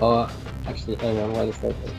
Oh, actually, hang on, wait a second.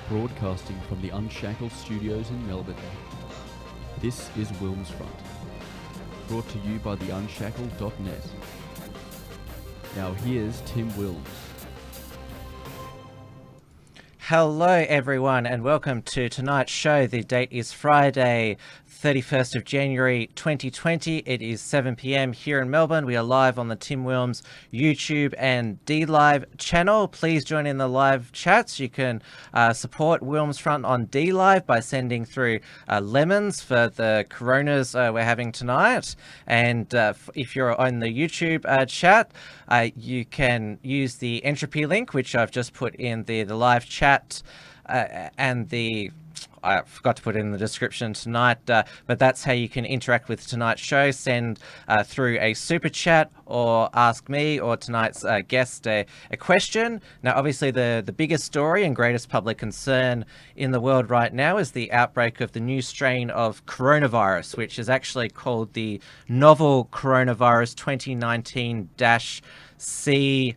Broadcasting from the Unshackled Studios in Melbourne. This is WilmsFront, brought to you by theunshackled.net. Now here's Tim Wilms. Hello everyone and welcome to tonight's show. The date is Friday, 31st of January 2020. It is 7 p.m. here in Melbourne. We are live on the Tim Wilms YouTube and DLive channel. Please join in the live chats. You can support WilmsFront on DLive by sending through lemons for the coronas we're having tonight. And if you're on the YouTube chat, you can use the entropy link, which I've just put in the live chat, and I forgot to put it in the description tonight, but that's how you can interact with tonight's show. Send through a super chat or ask me or tonight's guest a question. Now, obviously, the biggest story and greatest public concern in the world right now is the outbreak of the new strain of coronavirus, which is actually called the novel coronavirus 2019-CoV.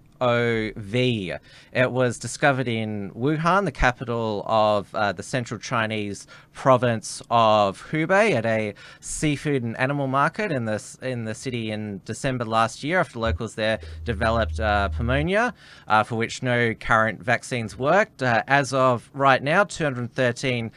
It was discovered in Wuhan, the capital of the central Chinese province of Hubei, at a seafood and animal market in the city in December last year, after locals there developed pneumonia, for which no current vaccines worked. As of right now, 213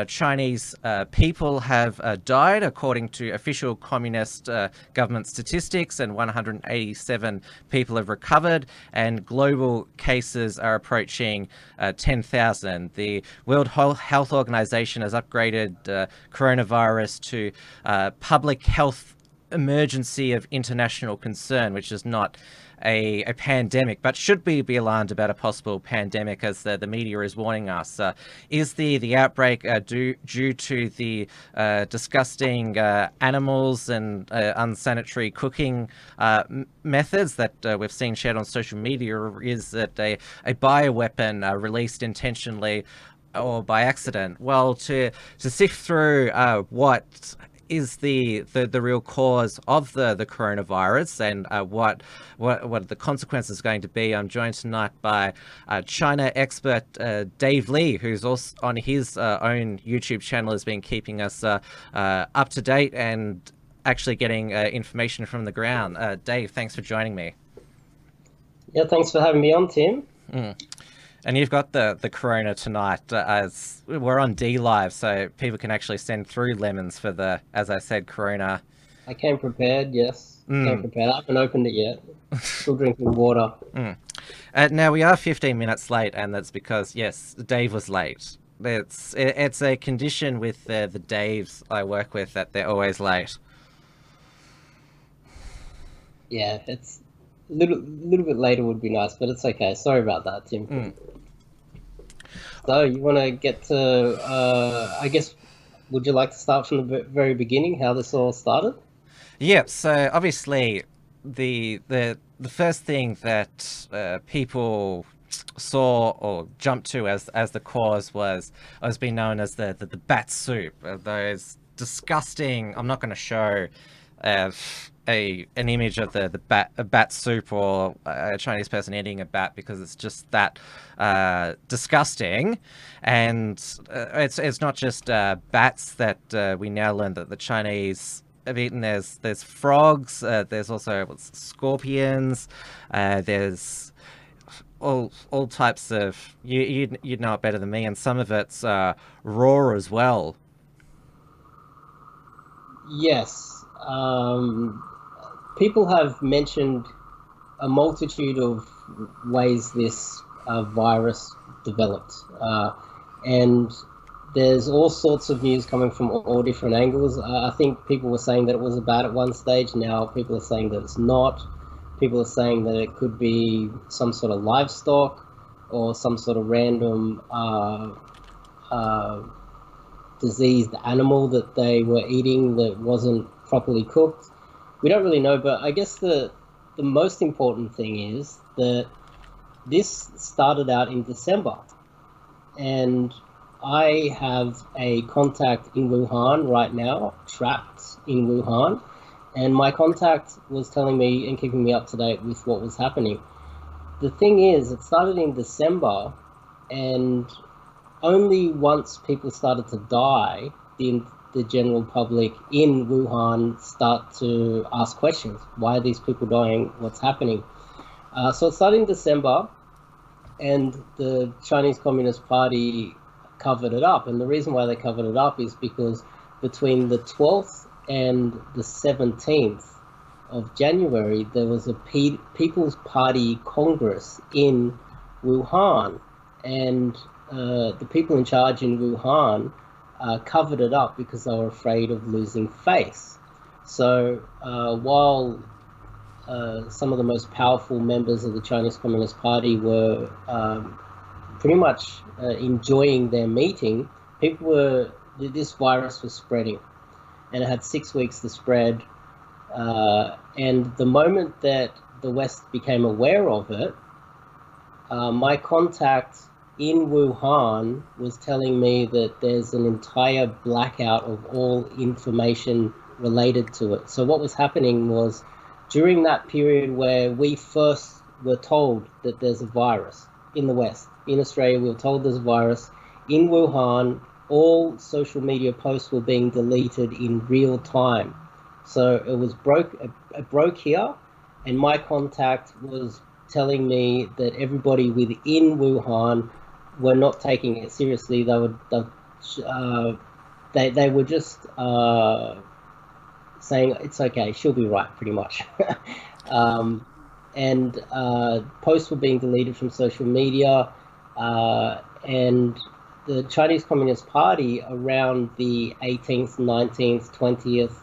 Chinese people have died, according to official communist government statistics, and 187 people have recovered, and global cases are approaching 10,000. The World Health Organization has upgraded coronavirus to public health emergency of international concern, which is not a pandemic, but should be alarmed about a possible pandemic, as the media is warning us. Is the outbreak due to the disgusting animals and unsanitary cooking methods that we've seen shared on social media, or is it a bioweapon released intentionally or by accident? Well, to sift through what is the real cause of the coronavirus and what the consequences are going to be, I'm joined tonight by China expert Dave Lee, who's also on his own YouTube channel has been keeping us up to date and actually getting information from the ground. Dave, thanks for joining me. Yeah, thanks for having me on, Tim. And you've got the corona tonight, as we're on DLive, so people can actually send through lemons for the, as I said, corona. I came prepared, yes. Came prepared. I haven't opened it yet. Still drinking water. Now, we are 15 minutes late, and that's because, yes, Dave was late. It's a condition with the Daves I work with that they're always late. Yeah, it's a little bit later would be nice, but it's okay. Sorry about that, Tim. So you want to get to, I guess, would you like to start from the very beginning, how this all started? Yeah, so obviously the first thing that people saw or jumped to as the cause has been known as the batsoup, those disgusting, I'm not going to show an image of the bat soup, or a Chinese person eating a bat, because it's just that disgusting. And it's not just bats that we now learn that the Chinese have eaten. There's frogs. There's also scorpions. There's all types of, you'd know it better than me, and some of it's raw as well. Yes. People have mentioned a multitude of ways this virus developed. And there's all sorts of news coming from all different angles. I think people were saying that it was a bat at one stage. Now people are saying that it's not. People are saying that it could be some sort of livestock or some sort of random diseased animal that they were eating that wasn't properly cooked. We don't really know, but I guess the most important thing is that this started out in December, and I have a contact in Wuhan right now, trapped in Wuhan, and my contact was telling me and keeping me up to date with what was happening. The thing is, it started in December, and only once people started to die did the general public in Wuhan start to ask questions. Why are these people dying? What's happening? So it started in December, and the Chinese Communist Party covered it up. And the reason why they covered it up is because between the 12th and the 17th of January, there was a People's Party Congress in Wuhan, and the people in charge in Wuhan covered it up because they were afraid of losing face. So while some of the most powerful members of the Chinese Communist Party were pretty much enjoying their meeting, this virus was spreading, and it had 6 weeks to spread. And the moment that the West became aware of it, my contact in Wuhan was telling me that there's an entire blackout of all information related to it. So what was happening was, during that period where we first were told that there's a virus in the West, in Australia we were told there's a virus, in Wuhan all social media posts were being deleted in real time. So it broke here, and my contact was telling me that everybody within Wuhan were not taking it seriously. They were just saying it's okay, she'll be right, pretty much. And posts were being deleted from social media, and the Chinese Communist Party around the 18th, 19th, 20th,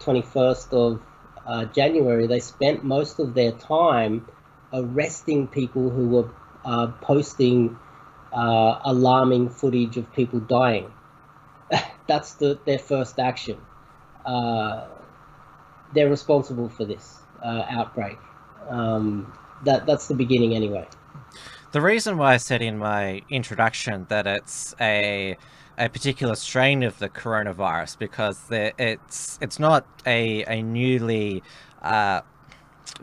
21st of January, they spent most of their time arresting people who were posting alarming footage of people dying. That's their first action. They're responsible for this outbreak. That's the beginning anyway. The reason why I said in my introduction that it's a particular strain of the coronavirus, because it's not a newly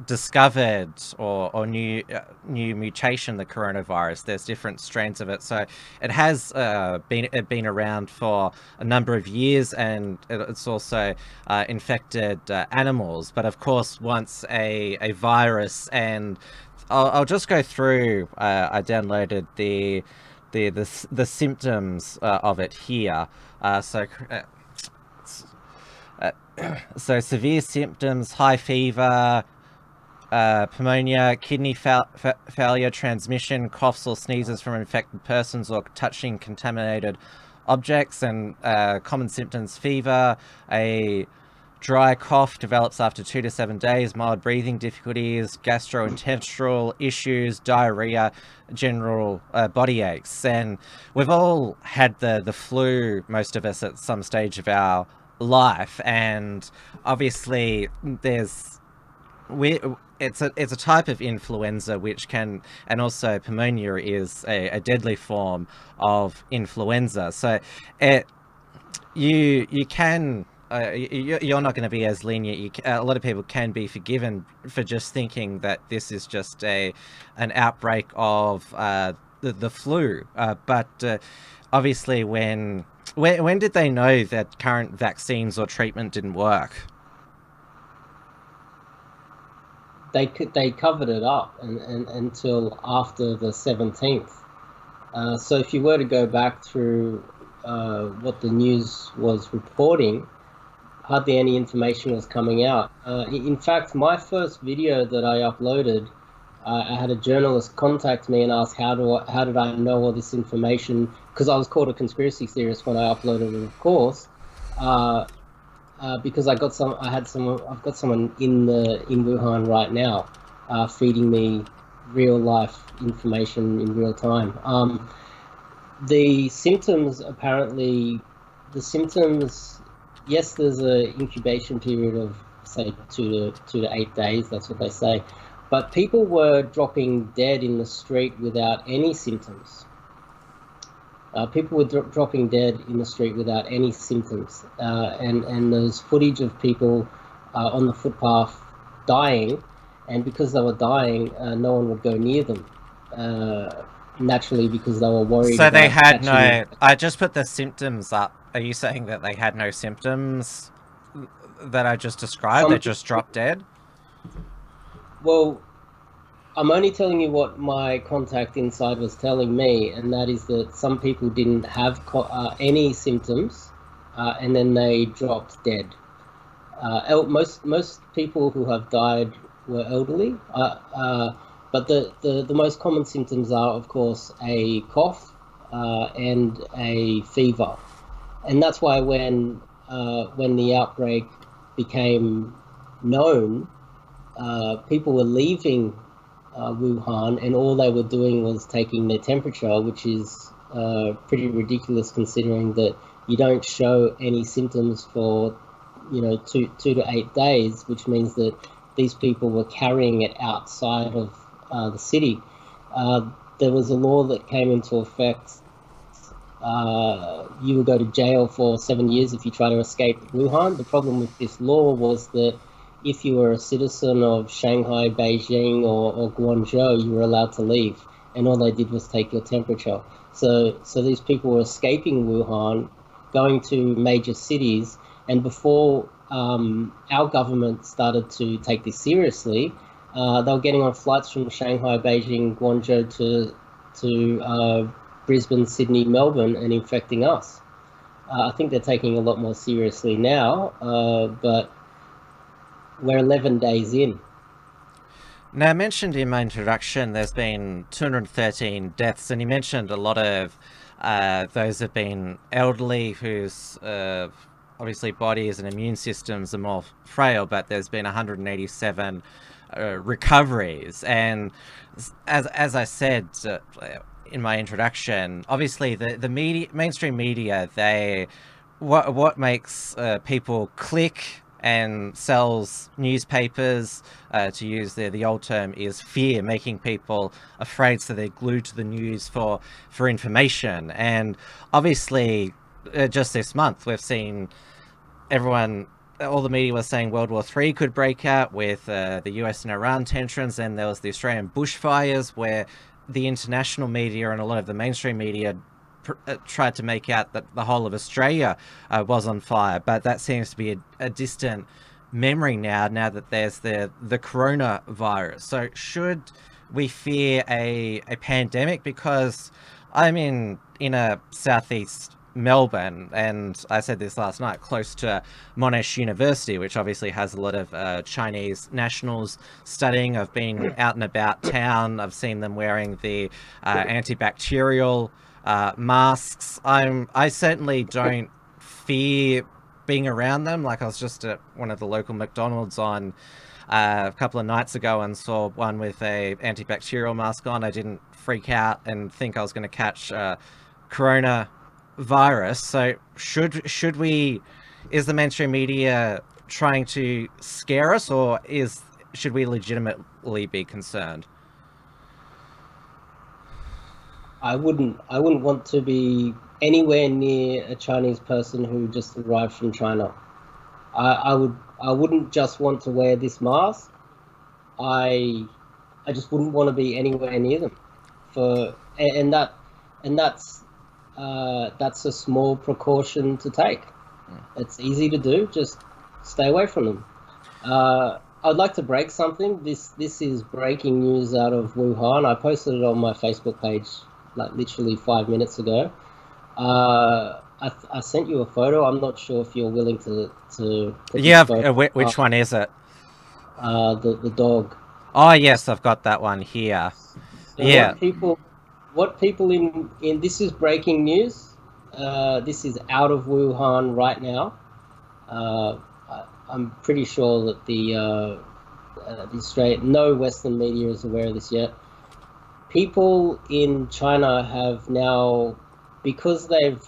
discovered or new mutation, the coronavirus. There's different strains of it, so it has been around for a number of years, and it's also infected animals. But of course, once a virus, and I'll just go through. I downloaded the symptoms of it here. So severe symptoms: high fever, pneumonia, kidney failure, transmission, coughs or sneezes from infected persons or touching contaminated objects, and common symptoms: fever, a dry cough develops after 2 to 7 days, mild breathing difficulties, gastrointestinal issues, diarrhea, general body aches. And we've all had the flu, most of us, at some stage of our life, and obviously it's a type of influenza which can, and also pneumonia is a deadly form of influenza. So you can you're not going to be as lenient. A lot of people can be forgiven for just thinking that this is just an outbreak of the flu. But obviously, when did they know that current vaccines or treatment didn't work? They covered it up until after the 17th. So if you were to go back through what the news was reporting, hardly any information was coming out. In fact, my first video that I uploaded, I had a journalist contact me and ask how did I know all this information, because I was called a conspiracy theorist when I uploaded it, of course. Because I've got someone in Wuhan right now, feeding me real life information in real time. The symptoms, yes, there's an incubation period of say 2 to 8 days. That's what they say, but people were dropping dead in the street without any symptoms. People were dropping dead in the street without any symptoms, and there's footage of people on the footpath dying, and because they were dying, no one would go near them. Naturally, because they were worried. So they about had catching... no. I just put the symptoms up. Are you saying that they had no symptoms that I just described? They just dropped dead? Well, I'm only telling you what my contact inside was telling me, and that is that some people didn't have any symptoms, and then they dropped dead. Most people who have died were elderly, but the most common symptoms are, of course, a cough and a fever, and that's why when the outbreak became known, people were leaving Wuhan, and all they were doing was taking their temperature, which is pretty ridiculous considering that you don't show any symptoms for 2 to 8 days, which means that these people were carrying it outside of the city. There was a law that came into effect. You would go to jail for 7 years if you try to escape Wuhan. The problem with this law was that if you were a citizen of Shanghai, Beijing, or Guangzhou, you were allowed to leave, and all they did was take your temperature. So these people were escaping Wuhan, going to major cities, and before our government started to take this seriously, they were getting on flights from Shanghai, Beijing, Guangzhou to Brisbane, Sydney, Melbourne, and infecting us. I think they're taking a lot more seriously now, but we're 11 days in. Now, I mentioned in my introduction there's been 213 deaths, and you mentioned a lot of those have been elderly whose obviously bodies and immune systems are more frail, but there's been 187 recoveries. And as I said in my introduction, obviously the media, mainstream media, what makes people click and sells newspapers, to use the old term, is fear, making people afraid, so they're glued to the news for information. And obviously, just this month, we've seen all the media was saying World War III could break out with the US and Iran tensions, and there was the Australian bushfires, where the international media and a lot of the mainstream media tried to make out that the whole of Australia was on fire, but that seems to be a distant memory now that there's the coronavirus. So should we fear a pandemic? Because I'm in a southeast Melbourne, and I said this last night, close to Monash University, which obviously has a lot of Chinese nationals studying. I've been out and about town. I've seen them wearing the antibacterial masks. I certainly don't fear being around them. Like, I was just at one of the local McDonald's on a couple of nights ago and saw one with a antibacterial mask on. I didn't freak out and think I was going to catch coronavirus. So should we? Is the mainstream media trying to scare us, or should we legitimately be concerned? I wouldn't want to be anywhere near a Chinese person who just arrived from China. I wouldn't just want to wear this mask. I I just wouldn't want to be anywhere near them. For and that and that's a small precaution to take. It's easy to do. Just stay away from them. I'd like to break something. This is breaking news out of Wuhan. I posted it on my Facebook page like literally 5 minutes ago. I sent you a photo. I'm not sure if you're willing to put this Yeah, photo which one is it? the dog. Oh, yes, I've got that one here. So Yeah. what people in this is breaking news. This is out of Wuhan right now. I'm pretty sure that the Australian, no Western media is aware of this yet. People in China have now, because they've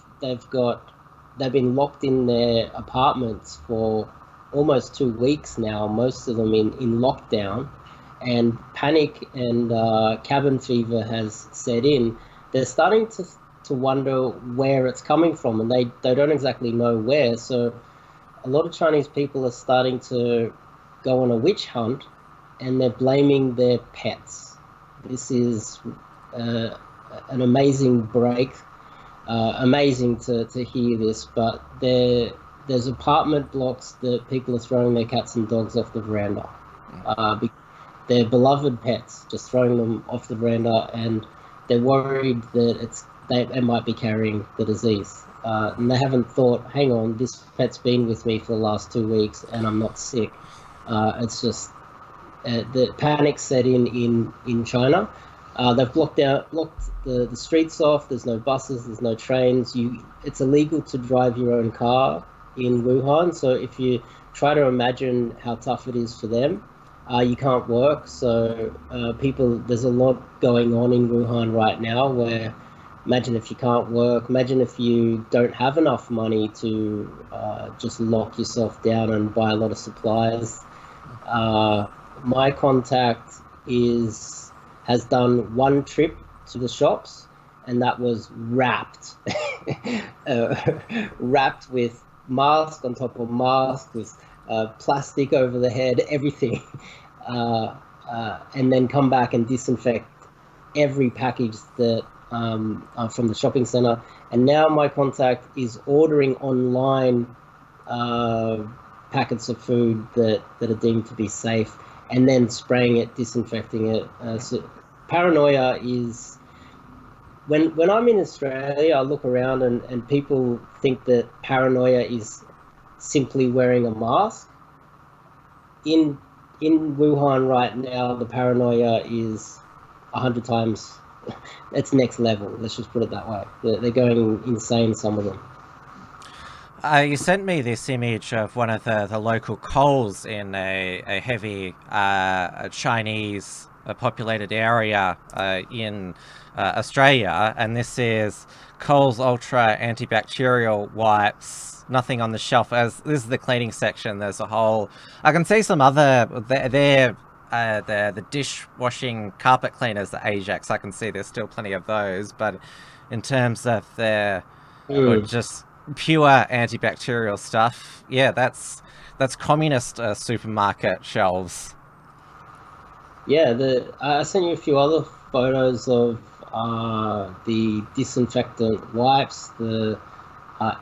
been locked in their apartments for almost 2 weeks now, most of them in lockdown, and panic and cabin fever has set in. They're starting to wonder where it's coming from, and they don't exactly know where. So a lot of Chinese people are starting to go on a witch hunt, and they're blaming their pets. This is uh, an amazing break. Amazing to hear this, but there's apartment blocks that people are throwing their cats and dogs off the veranda. Their beloved pets, just throwing them off the veranda, and they're worried that they might be carrying the disease. And they haven't thought, hang on, this pet's been with me for the last 2 weeks, and I'm not sick. It's just the panic set in China. They've blocked the streets off. There's no buses. There's no trains. It's illegal to drive your own car in Wuhan. So if you try to imagine how tough it is for them, you can't work. So there's a lot going on in Wuhan right now. Where imagine if you can't work. Imagine if you don't have enough money to just lock yourself down and buy a lot of supplies. My contact has done one trip to the shops, and that was wrapped, wrapped with mask on top of mask, with plastic over the head, everything, and then come back and disinfect every package that from the shopping center. And now my contact is ordering online packets of food that are deemed to be safe, and then spraying it, disinfecting it. So paranoia is when I'm in Australia, I look around and people think that paranoia is simply wearing a mask. In Wuhan right now, the paranoia is 100 times. It's next level. Let's just put it that way. They're going insane. Some of them. You sent me this image of one of the local Coles in a heavy Chinese populated area in Australia, and this is Coles Ultra antibacterial wipes. Nothing on the shelf. As this is the cleaning section. There's a whole. I can see some other. The dishwashing carpet cleaners, the Ajax. I can see there's still plenty of those, but in terms of just pure antibacterial stuff, yeah, that's communist supermarket shelves. Yeah, I sent you a few other photos of the disinfectant wipes, the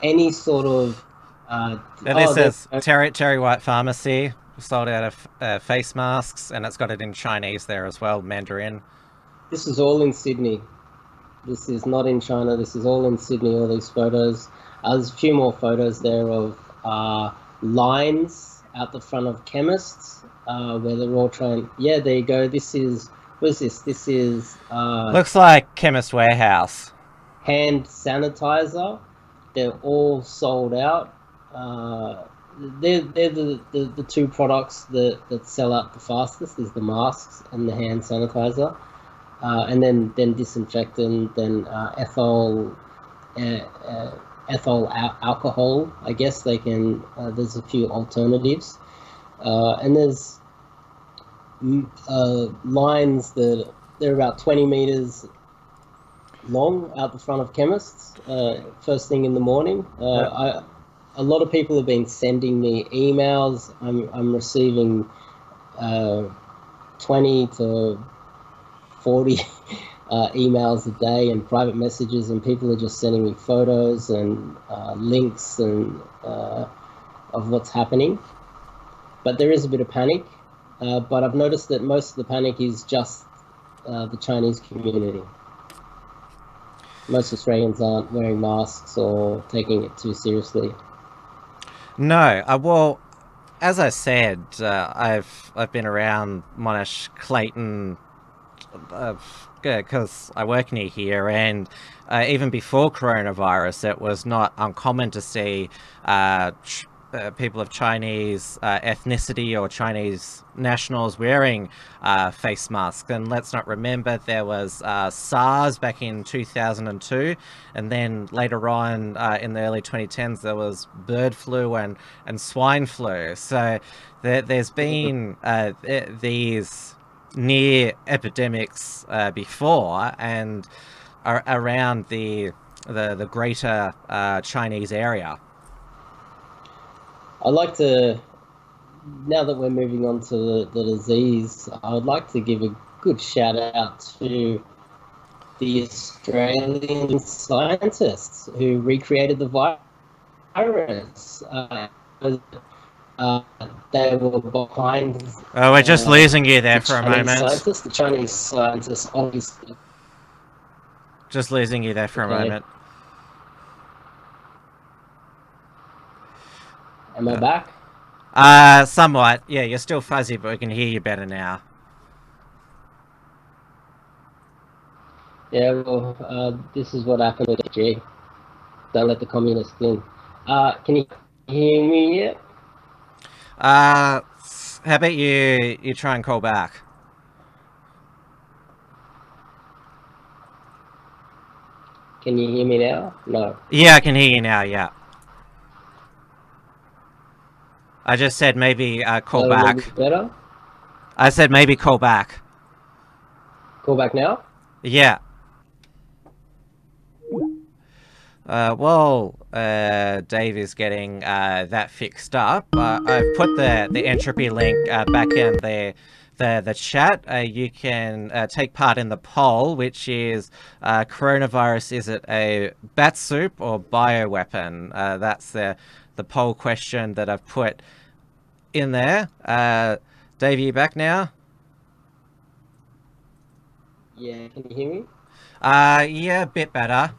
any sort of. Now this is Terry White Pharmacy, sold out of face masks, and it's got it in Chinese there as well, Mandarin. This is all in Sydney. This is not in China. This is all in Sydney. All these photos. There's a few more photos there of lines out the front of chemists where they're all trying. Yeah, there you go. This is what is this? This is looks like Chemist Warehouse. Hand sanitizer. They're all sold out. They're the two products that sell out the fastest is the masks and the hand sanitizer, and then disinfectant, then ethyl alcohol. I guess they can. There's a few alternatives, and there's lines that they're about 20 meters long out the front of chemists. First thing in the morning. a lot of people have been sending me emails. I'm receiving 20 to 40 emails a day and private messages, and people are just sending me photos and links and of what's happening. But there is a bit of panic. But I've noticed that most of the panic is just the Chinese community. Most Australians aren't wearing masks or taking it too seriously. No, well, as I said, I've been around Monash, Clayton, because I work near here, and even before coronavirus, it was not uncommon to see people of Chinese ethnicity or Chinese nationals wearing face masks. And let's not remember there was SARS back in 2002, and then later on in the early 2010s there was bird flu and swine flu. So there's been these near epidemics before, and around the greater Chinese area. I'd like to, now that we're moving on to the disease, I would like to give a good shout out to the Australian scientists who recreated the virus. They were behind. Oh, we're just losing you there for a moment. The Chinese scientists obviously. Just losing you there for a moment. Am I back? Somewhat. Yeah, you're still fuzzy, but we can hear you better now. Yeah, well, this is what happened with G. Don't let the communists in. Can you hear me yet? How about you try and call back? Can you hear me now? No. Yeah, I can hear you now, yeah. I just said maybe call back. Maybe better? I said maybe call back. Call back now? Yeah. Well, Dave is getting that fixed up. I've put the entropy link back in the chat. You can take part in the poll, which is coronavirus, is it a batsoup or bioweapon? That's the poll question that I've put in there. Dave, are you back now? Yeah, can you hear me? Yeah, a bit better.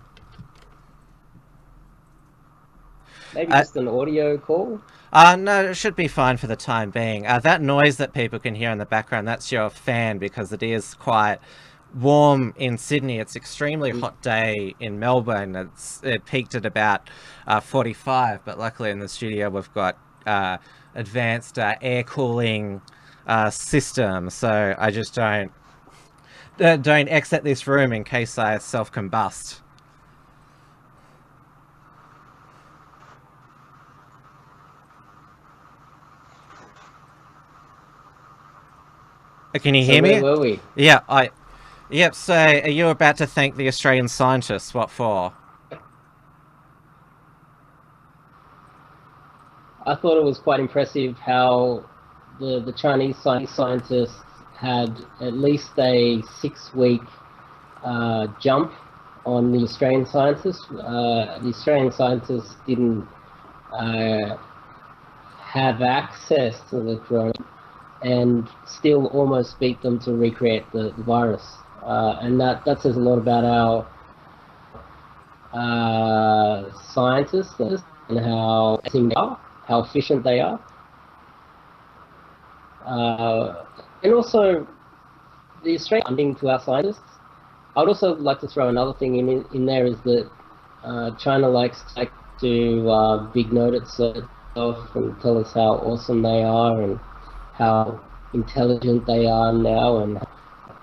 Maybe just an audio call? No, it should be fine for the time being. That noise that people can hear in the background, that's your fan, because it is quite warm in Sydney. It's extremely hot day in Melbourne. It peaked at about 45, but luckily in the studio we've got advanced air cooling system, so I just don't exit this room in case I self-combust. Can you hear me? Where were we? Yeah, Yep, so are you about to thank the Australian scientists? What for? I thought it was quite impressive how the Chinese scientists had at least a 6-week jump on the Australian scientists. The Australian scientists didn't have access to the corona and still almost beat them to recreate the virus. And that says a lot about our scientists and how efficient they are. And also the Australian funding to our scientists. I would also like to throw another thing in there, is that China likes to big note itself and tell us how awesome they are and how intelligent they are now and how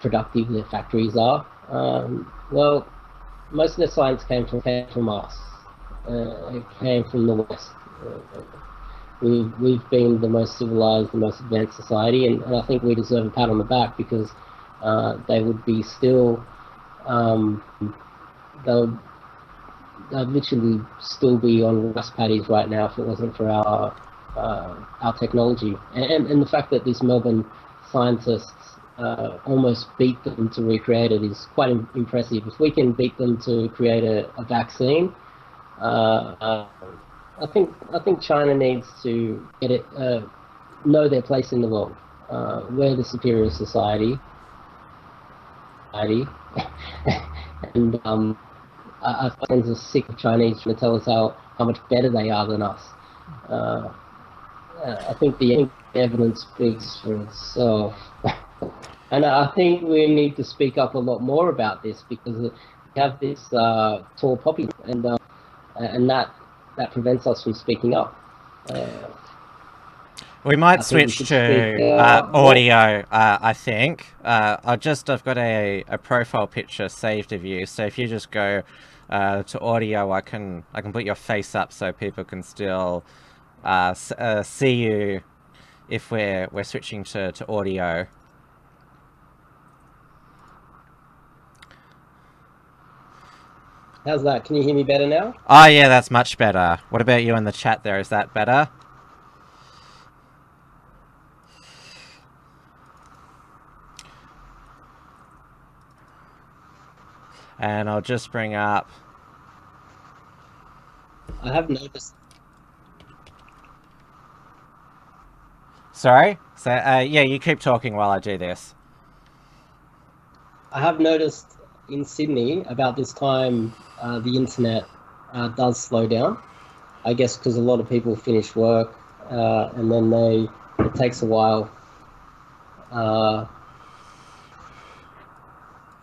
productive their factories are. Well, most of their science came from us. It came from the West. We've been the most civilized, the most advanced society, and I think we deserve a pat on the back, because they would be still literally still be on rice paddies right now if it wasn't for our technology, and the fact that these Melbourne scientists almost beat them to recreate it is quite impressive. If we can beat them to create a vaccine, I think China needs to get it, know their place in the world. We're the superior society, and our friends are sick of Chinese trying to tell us how much better they are than us. I think the evidence speaks for itself. And I think we need to speak up a lot more about this, because we have this tall poppy, and that prevents us from speaking up. We might switch to audio, I think. I've got a profile picture saved of you, so if you just go to audio, I can put your face up so people can still see you if we're switching to audio. How's that? Can you hear me better now? Oh yeah, that's much better. What about you in the chat there? Is that better? And I'll just bring up... I have noticed... Sorry? So, yeah, you keep talking while I do this. I have noticed in Sydney, about this time, the internet does slow down. I guess because a lot of people finish work, and then it takes a while.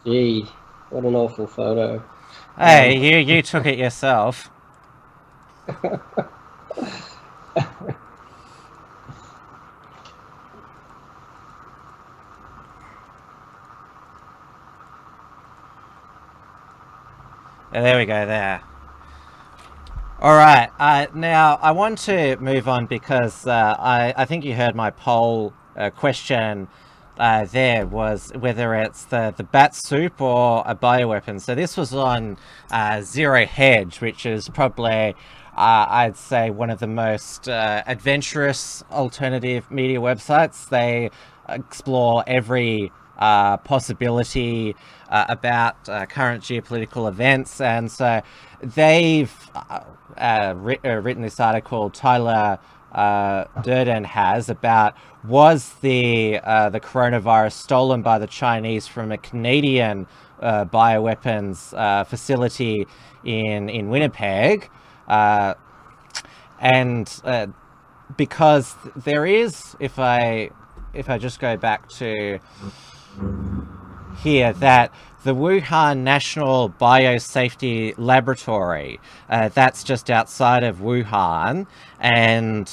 Gee, what an awful photo. Hey, you took it yourself. There we go, there. Alright, now I want to move on because I think you heard my poll question there was whether it's the batsoup or a bioweapon. So this was on Zero Hedge, which is probably, I'd say, one of the most adventurous alternative media websites. They explore every possibility about current geopolitical events, and so they've written this article, Tyler Durden has, about was the coronavirus stolen by the Chinese from a Canadian bioweapons facility in Winnipeg, and because there is, if I just go back to here, that the Wuhan National Biosafety Laboratory, that's just outside of Wuhan, and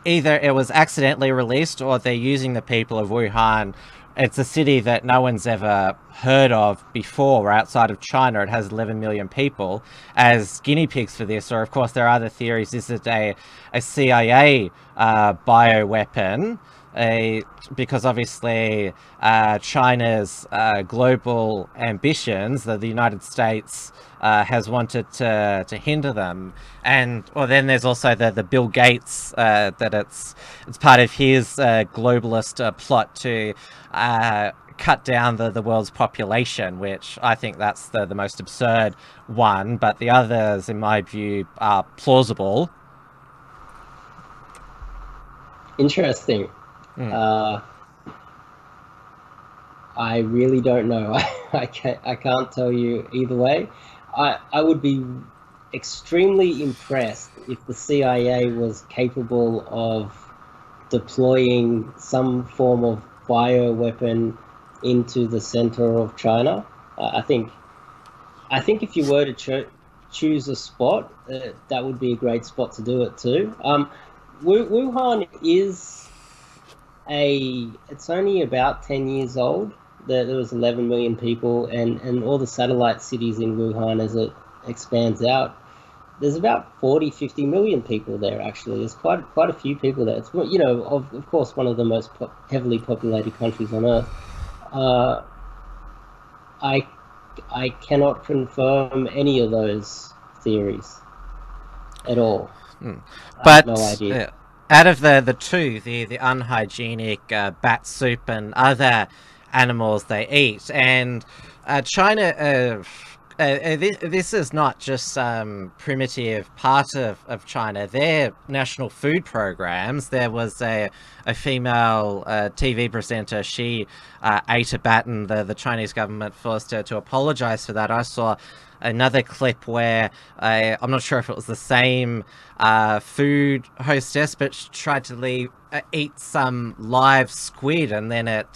either it was accidentally released or they're using the people of Wuhan. It's a city that no one's ever heard of before, outside of China. It has 11 million people as guinea pigs for this. Or, of course, there are other theories. Is it a CIA bioweapon? Because obviously China's global ambitions, that the United States has wanted to hinder them. And then there's also the Bill Gates, that it's part of his globalist plot to cut down the world's population, which I think that's the most absurd one, but the others, in my view, are plausible. Interesting. I really don't know. I can't tell you either way. I would be extremely impressed if the CIA was capable of deploying some form of bioweapon into the center of China. I think if you were to choose a spot, that would be a great spot to do it too. Wuhan is it's only about 10 years old. There was 11 million people, and all the satellite cities in Wuhan, as it expands out, there's about 40-50 million people there. Actually, there's quite a few people there. It's, of course, one of the most heavily populated countries on earth. I I cannot confirm any of those theories at all. I have But no idea. out of the two, the unhygienic bat soup and other animals they eat, and China. This is not just some primitive part of China. Their national food programs. There was a female TV presenter. She ate a bat, and the Chinese government forced her to apologize for that. I saw another clip where I'm not sure if it was the same food hostess, but she tried to eat some live squid, and then it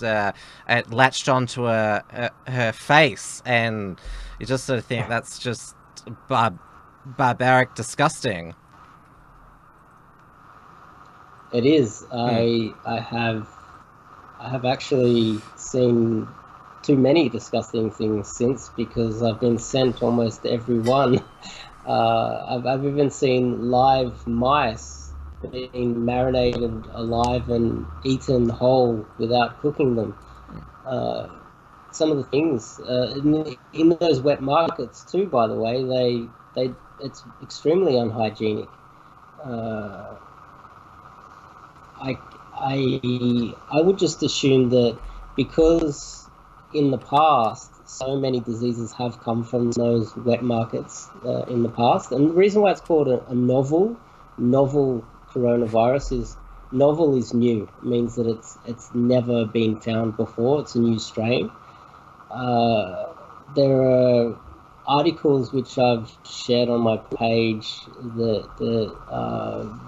latched onto her face, and you just sort of think that's just barbaric, disgusting. It is. I have actually seen too many disgusting things since, because I've been sent almost every one. I've even seen live mice being marinated alive and eaten whole without cooking them. Some of the things in those wet markets too, by the way, they it's extremely unhygienic. Uh, I I would just assume that because in the past so many diseases have come from those wet markets in the past, and the reason why it's called a novel coronavirus is novel is new. It means that it's never been found before. It's a new strain. There are articles which I've shared on my page that the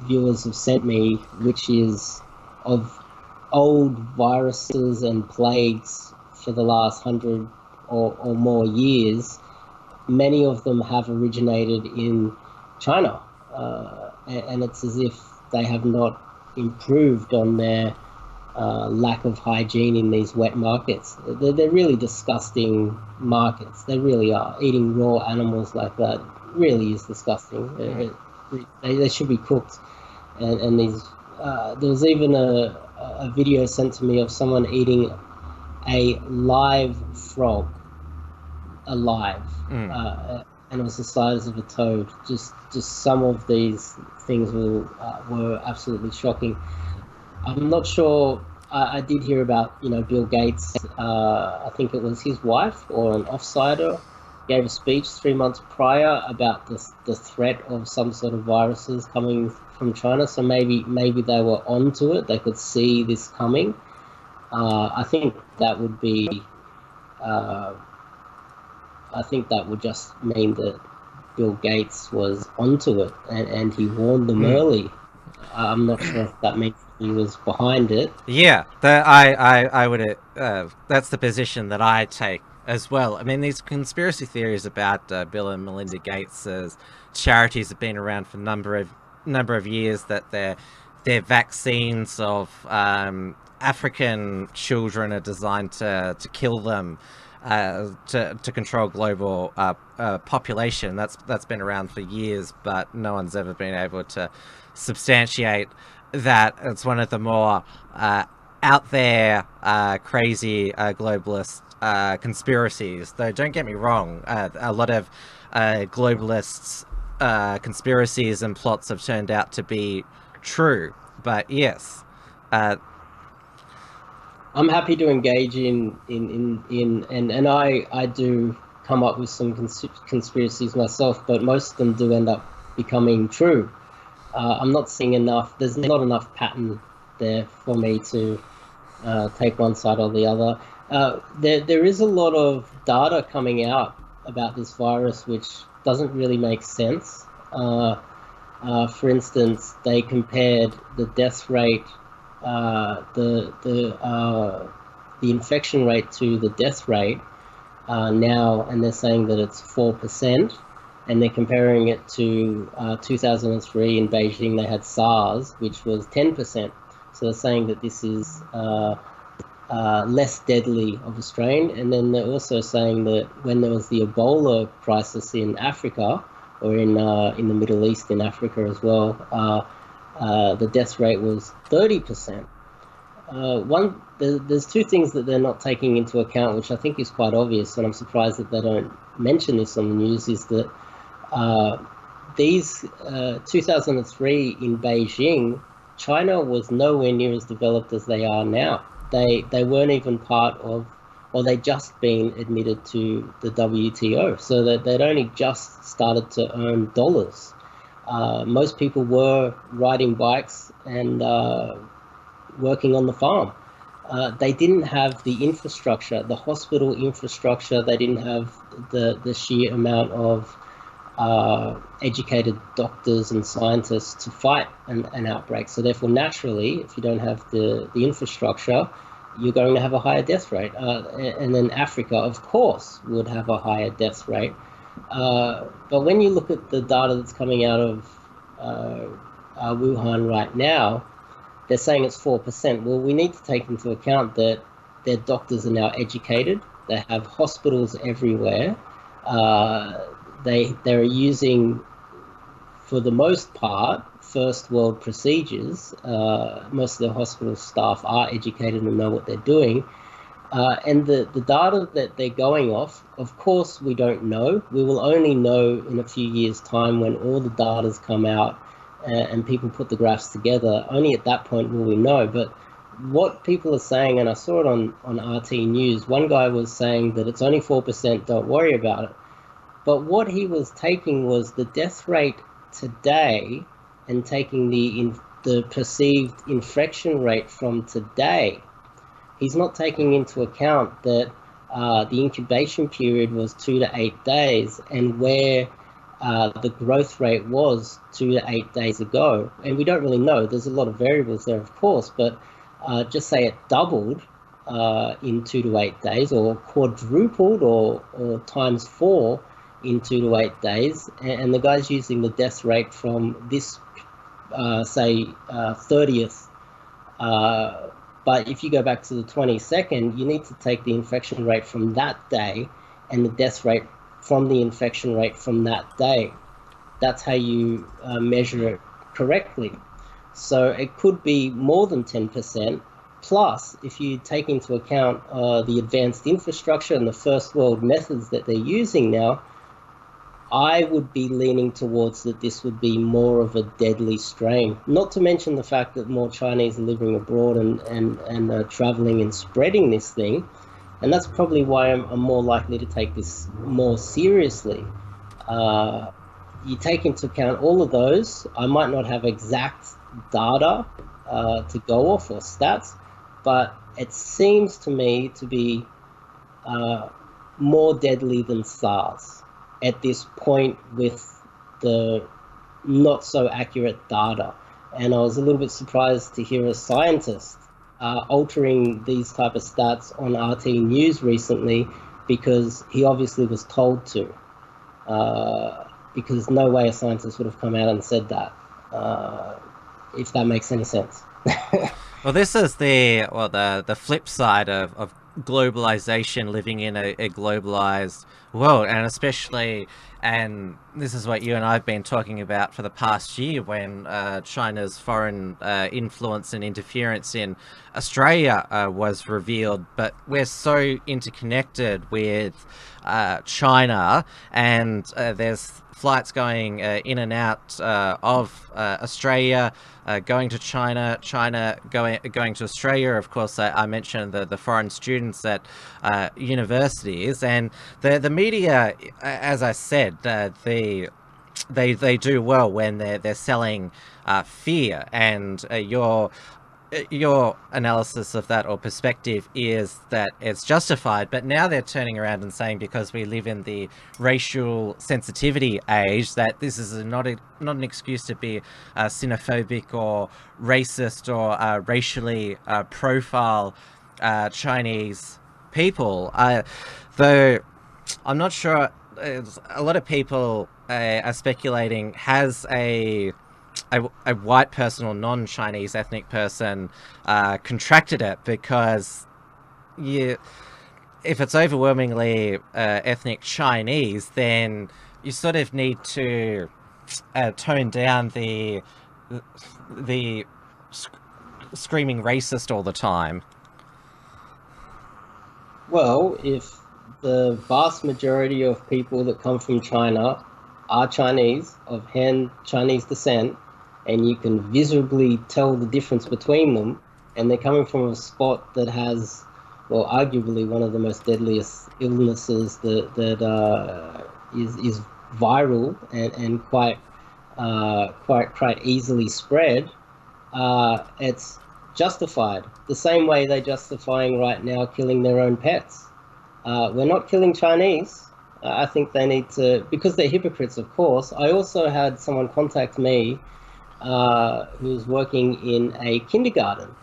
viewers have sent me, which is of old viruses and plagues for the last 100 or more years. Many of them have originated in China, and it's as if they have not improved on their lack of hygiene in these wet markets. They're really disgusting markets. They really are. Eating raw animals like that really is disgusting. They should be cooked. And these there was even a video sent to me of someone eating a live frog, alive, and it was the size of a toad. Just some of these things were absolutely shocking. I'm not sure. I did hear about, Bill Gates. I think it was his wife or an offsider gave a speech 3 months prior about the threat of some sort of viruses coming from China. So maybe they were onto it. They could see this coming. I think that would be. I think that would just mean that Bill Gates was onto it, and he warned them early. I'm not sure if that means he was behind it. Yeah, I would. That's the position that I take as well. I mean, these conspiracy theories about Bill and Melinda Gates's charities have been around for a number of years. That their vaccines of African children are designed to kill them. To control global population. That's been around for years, but no one's ever been able to substantiate that. It's one of the more out there, crazy globalist conspiracies. Though, don't get me wrong, a lot of globalists' conspiracies and plots have turned out to be true. But yes, I'm happy to engage in and I do come up with some conspiracies myself, but most of them do end up becoming true. I'm not seeing enough. There's not enough pattern there for me to take one side or the other. There is a lot of data coming out about this virus which doesn't really make sense. For instance, they compared the death rate, the infection rate to the death rate now, and they're saying that it's 4%, and they're comparing it to 2003 in Beijing. They had SARS, which was 10%. So they're saying that this is less deadly of a strain. And then they're also saying that when there was the Ebola crisis in Africa, or in the Middle East, in Africa as well, the death rate was 30%. there's two things that they're not taking into account, which I think is quite obvious, and I'm surprised that they don't mention this on the news, is that uh, these 2003 in Beijing, China was nowhere near as developed as they are now. They weren't even part of, or they'd just been admitted to the WTO, so that they'd only just started to earn dollars. Most people were riding bikes and working on the farm. They didn't have the infrastructure, the hospital infrastructure. They didn't have the sheer amount of educated doctors and scientists to fight an outbreak. So therefore, naturally, if you don't have the infrastructure, you're going to have a higher death rate. And then Africa, of course, would have a higher death rate. But when you look at the data that's coming out of Wuhan right now, they're saying it's 4%. Well, we need to take into account that their doctors are now educated. They have hospitals everywhere. They're using, for the most part, first world procedures. Most of the hospital staff are educated and know what they're doing. And the data that they're going off, of course, we don't know. We will only know in a few years' time when all the data's come out and people put the graphs together. Only at that point will we know. But what people are saying, and I saw it on RT News, one guy was saying that it's only 4%, don't worry about it. But what he was taking was the death rate today and taking the perceived infection rate from today. He's not taking into account that the incubation period was 2 to 8 days, and where the growth rate was 2 to 8 days ago. And we don't really know. There's a lot of variables there, of course, but just say it doubled in 2 to 8 days, or quadrupled, or times 4 in 2 to 8 days. And the guy's using the death rate from this, say, 30th. But if you go back to the 22nd, you need to take the infection rate from that day and the death rate from the infection rate from that day. That's how you measure it correctly. So it could be more than 10%. Plus, if you take into account the advanced infrastructure and the first world methods that they're using now, I would be leaning towards that this would be more of a deadly strain. Not to mention the fact that more Chinese are living abroad and traveling and spreading this thing. And that's probably why I'm more likely to take this more seriously. You take into account all of those. I might not have exact data to go off, or stats, but it seems to me to be more deadly than SARS at this point with the not so accurate data. And I was a little bit surprised to hear a scientist altering these type of stats on RT News recently, because he obviously was told to. Because no way a scientist would have come out and said that, if that makes any sense. Well, this is the flip side of globalization, living in a globalized world, and especially, and this is what you and I have been talking about for the past year, when China's foreign influence and interference in Australia was revealed. But we're so interconnected with China, and there's flights going in and out of Australia, going to China, going to Australia. Of course, I mentioned the foreign students at universities, and the media, as I said, they do well when they're selling fear, and your analysis of that, or perspective, is that it's justified. But now they're turning around and saying, because we live in the racial sensitivity age, that this is not an excuse to be xenophobic or racist, or racially profile Chinese people. Though I'm not sure, a lot of people are speculating, has a white person or non-Chinese ethnic person contracted it, because if it's overwhelmingly ethnic Chinese, then you sort of need to tone down the screaming racist all the time? Well, if the vast majority of people that come from China are Chinese, of Han Chinese descent, and you can visibly tell the difference between them, and they're coming from a spot that has, well, arguably one of the most deadliest illnesses that is viral and quite easily spread, it's justified. The same way they're justifying right now killing their own pets. We're not killing Chinese. I think they need to, because they're hypocrites, of course. I also had someone contact me who was working in a kindergarten.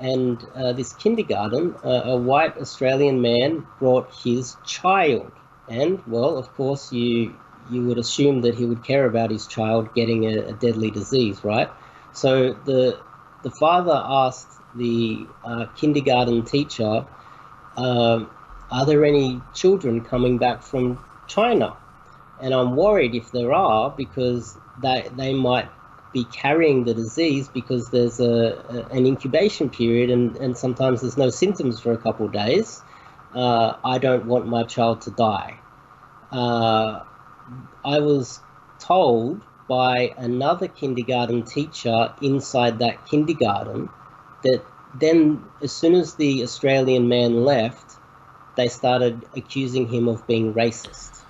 And this kindergarten, a white Australian man brought his child. And, well, of course, you would assume that he would care about his child getting a deadly disease, right? So the father asked the kindergarten teacher, are there any children coming back from China? And I'm worried if there are, because they might be carrying the disease, because there's an incubation period and sometimes there's no symptoms for a couple of days. I don't want my child to die. I was told by another kindergarten teacher inside that kindergarten that then, as soon as the Australian man left, they started accusing him of being racist.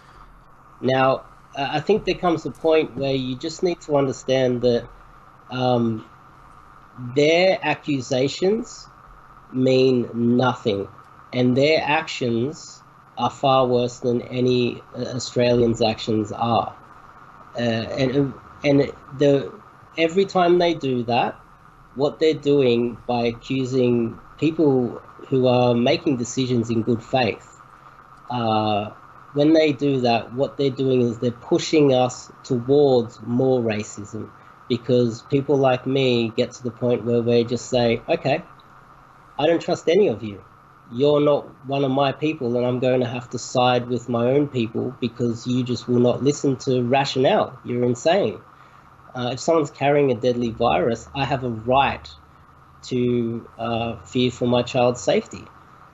Now, I think there comes a point where you just need to understand that their accusations mean nothing, and their actions are far worse than any Australians' actions are. And every time they do that, what they're doing by accusing people who are making decisions in good faith, when they do that, what they're doing is they're pushing us towards more racism, because people like me get to the point where we just say, okay, I don't trust any of you. You're not one of my people, and I'm going to have to side with my own people because you just will not listen to rationale. You're insane. If someone's carrying a deadly virus, I have a right to fear for my child's safety.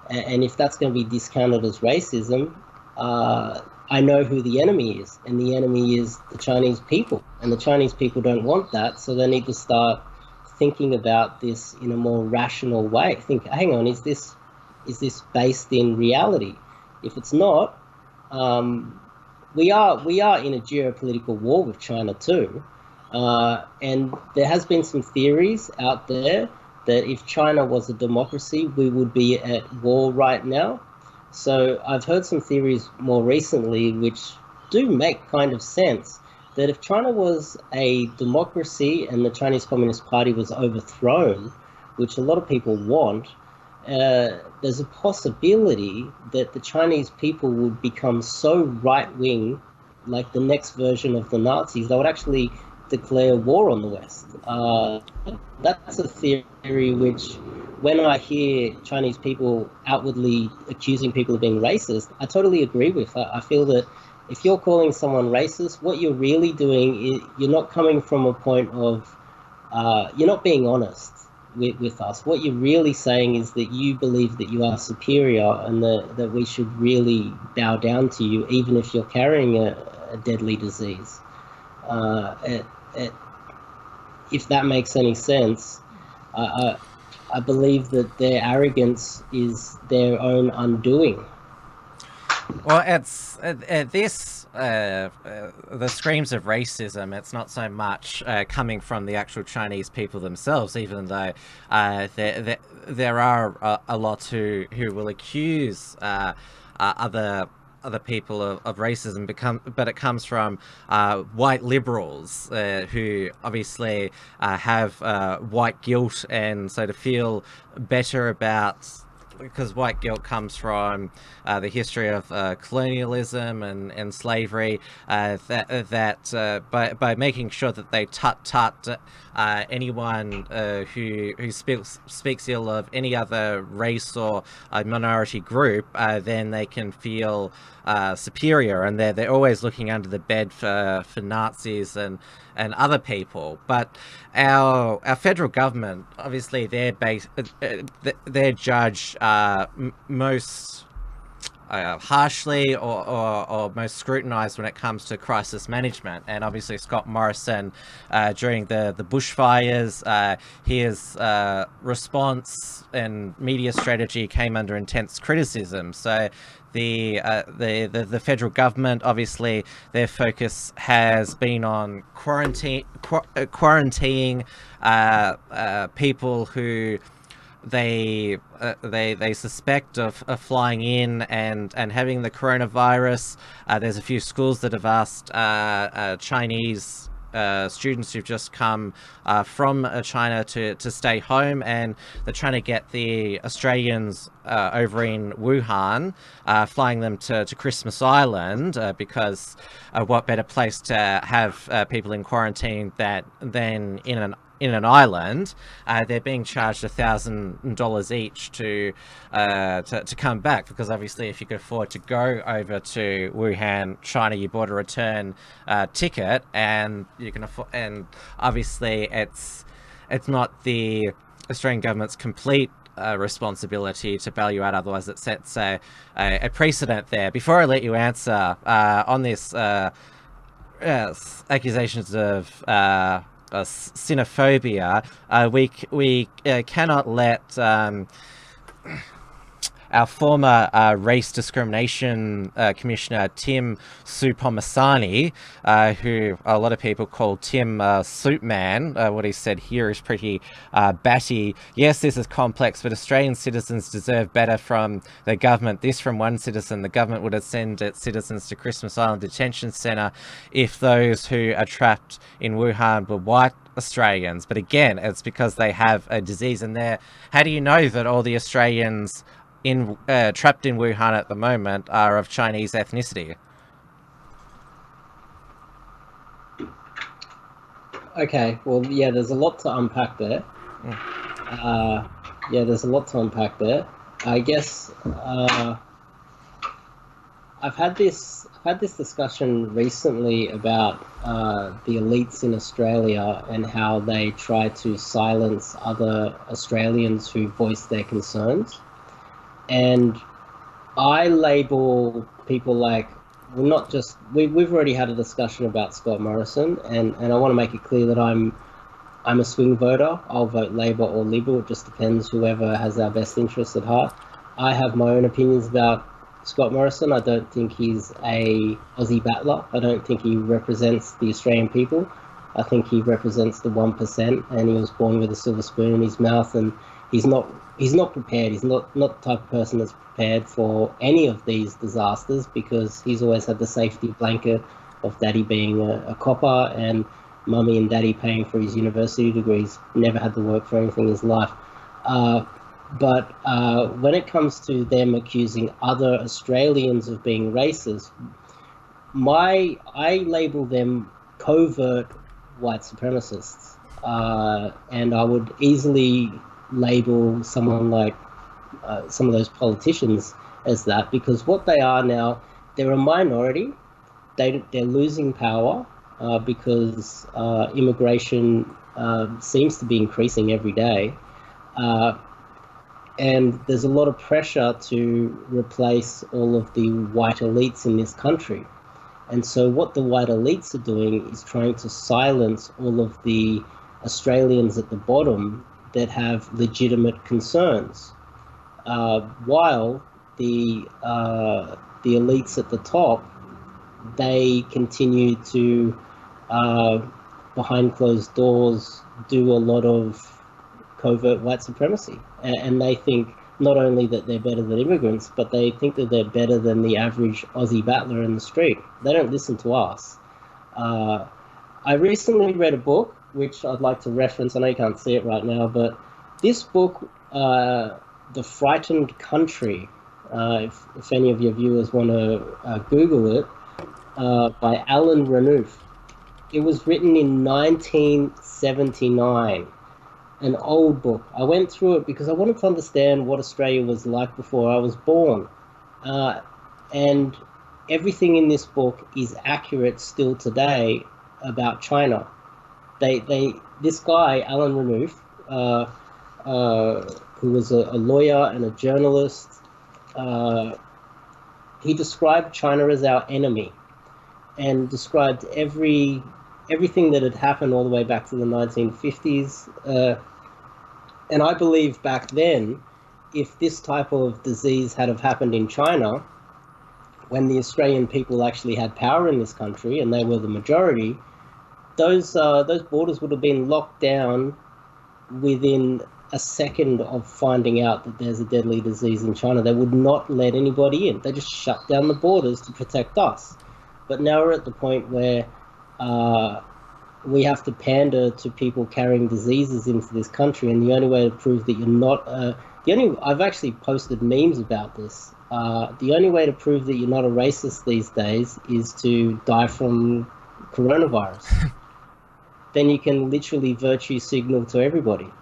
And if that's going to be discounted as racism, I know who the enemy is, and the enemy is the Chinese people. And the Chinese people don't want that, so they need to start thinking about this in a more rational way. Think, hang on, is this based in reality? If it's not, we are in a geopolitical war with China too, and there has been some theories out there that if China was a democracy, we would be at war right now. So I've heard some theories more recently which do make kind of sense, that if China was a democracy and the Chinese Communist Party was overthrown, which a lot of people want, there's a possibility that the Chinese people would become so right-wing, like the next version of the Nazis, they would actually declare war on the West. That's a theory which, when I hear Chinese people outwardly accusing people of being racist, I totally agree with. I feel that if you're calling someone racist, what you're really doing is you're not coming from a point of, you're not being honest with us. What you're really saying is that you believe that you are superior and that we should really bow down to you, even if you're carrying a deadly disease. If that makes any sense, I believe that their arrogance is their own undoing. Well, it's the screams of racism. It's not so much coming from the actual Chinese people themselves, even though there are a lot who will accuse other people of racism, but it comes from white liberals who obviously have white guilt, and so to feel better about because white guilt comes from the history of colonialism and slavery, by making sure that they tut anyone who speaks ill of any other race or minority group, then they can feel superior, and they're always looking under the bed for Nazis and other people. But our federal government, obviously, they're judged most harshly or most scrutinized when it comes to crisis management. And obviously Scott Morrison, during the bushfires, his response and media strategy came under intense criticism. So the federal government, obviously, their focus has been on quarantining people who they suspect of flying in and having the coronavirus. There's a few schools that have asked Chinese students who've just come from China to stay home, and they're trying to get the Australians over in Wuhan, flying them to Christmas Island, because what better place to have people in quarantine than in an island. They're being charged $1,000 each to come back, because obviously if you could afford to go over to Wuhan, China, you bought a return ticket, and you can afford, and obviously it's not the Australian government's complete responsibility to bail you out, otherwise it sets a precedent there. Before I let you answer on this accusations of xenophobia, we cannot let our former race discrimination commissioner, Tim Supomasani, who a lot of people call Tim Soupman. What he said here is pretty batty. Yes, this is complex, but Australian citizens deserve better from the government. This from one citizen: the government would send its citizens to Christmas Island Detention Centre if those who are trapped in Wuhan were white Australians. But again, it's because they have a disease in there. How do you know that all the Australians trapped in Wuhan at the moment are of Chinese ethnicity? Okay, well, yeah, there's a lot to unpack there. There's a lot to unpack there. I guess I've had this discussion recently about the elites in Australia and how they try to silence other Australians who voice their concerns. And I label people like, well, not just, we've already had a discussion about Scott Morrison, and I want to make it clear that I'm a swing voter. I'll vote Labor or Liberal. It just depends whoever has our best interests at heart. I have my own opinions about Scott Morrison. I don't think he's a Aussie battler. I don't think he represents the Australian people. I think he represents the 1%, and he was born with a silver spoon in his mouth, and he's not prepared. He's not the type of person that's prepared for any of these disasters, because he's always had the safety blanket of daddy being a copper and mummy and daddy paying for his university degrees. Never had to work for anything in his life. But when it comes to them accusing other Australians of being racist, I label them covert white supremacists, and I would easily label someone like some of those politicians as that, because what they are now, they're a minority. They're losing power because immigration seems to be increasing every day, and there's a lot of pressure to replace all of the white elites in this country. And so what the white elites are doing is trying to silence all of the Australians at the bottom that have legitimate concerns, while the elites at the top, they continue to, behind closed doors, do a lot of covert white supremacy. And they think not only that they're better than immigrants, but they think that they're better than the average Aussie battler in the street. They don't listen to us. I recently read a book, which I'd like to reference. I know you can't see it right now, but this book The Frightened Country. If any of your viewers want to Google it, by Alan Renouf. It was written in 1979, an old book. I went through it because I wanted to understand what Australia was like before I was born. And everything in this book is accurate still today about China. This guy, Alan Renouf, who was a lawyer and a journalist, he described China as our enemy and described everything that had happened all the way back to the 1950s. And I believe back then, if this type of disease had have happened in China, when the Australian people actually had power in this country and they were the majority, those borders would have been locked down within a second of finding out that there's a deadly disease in China. They would not let anybody in. They just shut down the borders to protect us. But now we're at the point where we have to pander to people carrying diseases into this country, and the only way to prove that you're not I've actually posted memes about this. The only way to prove that you're not a racist these days is to die from coronavirus. Then you can literally virtue signal to everybody.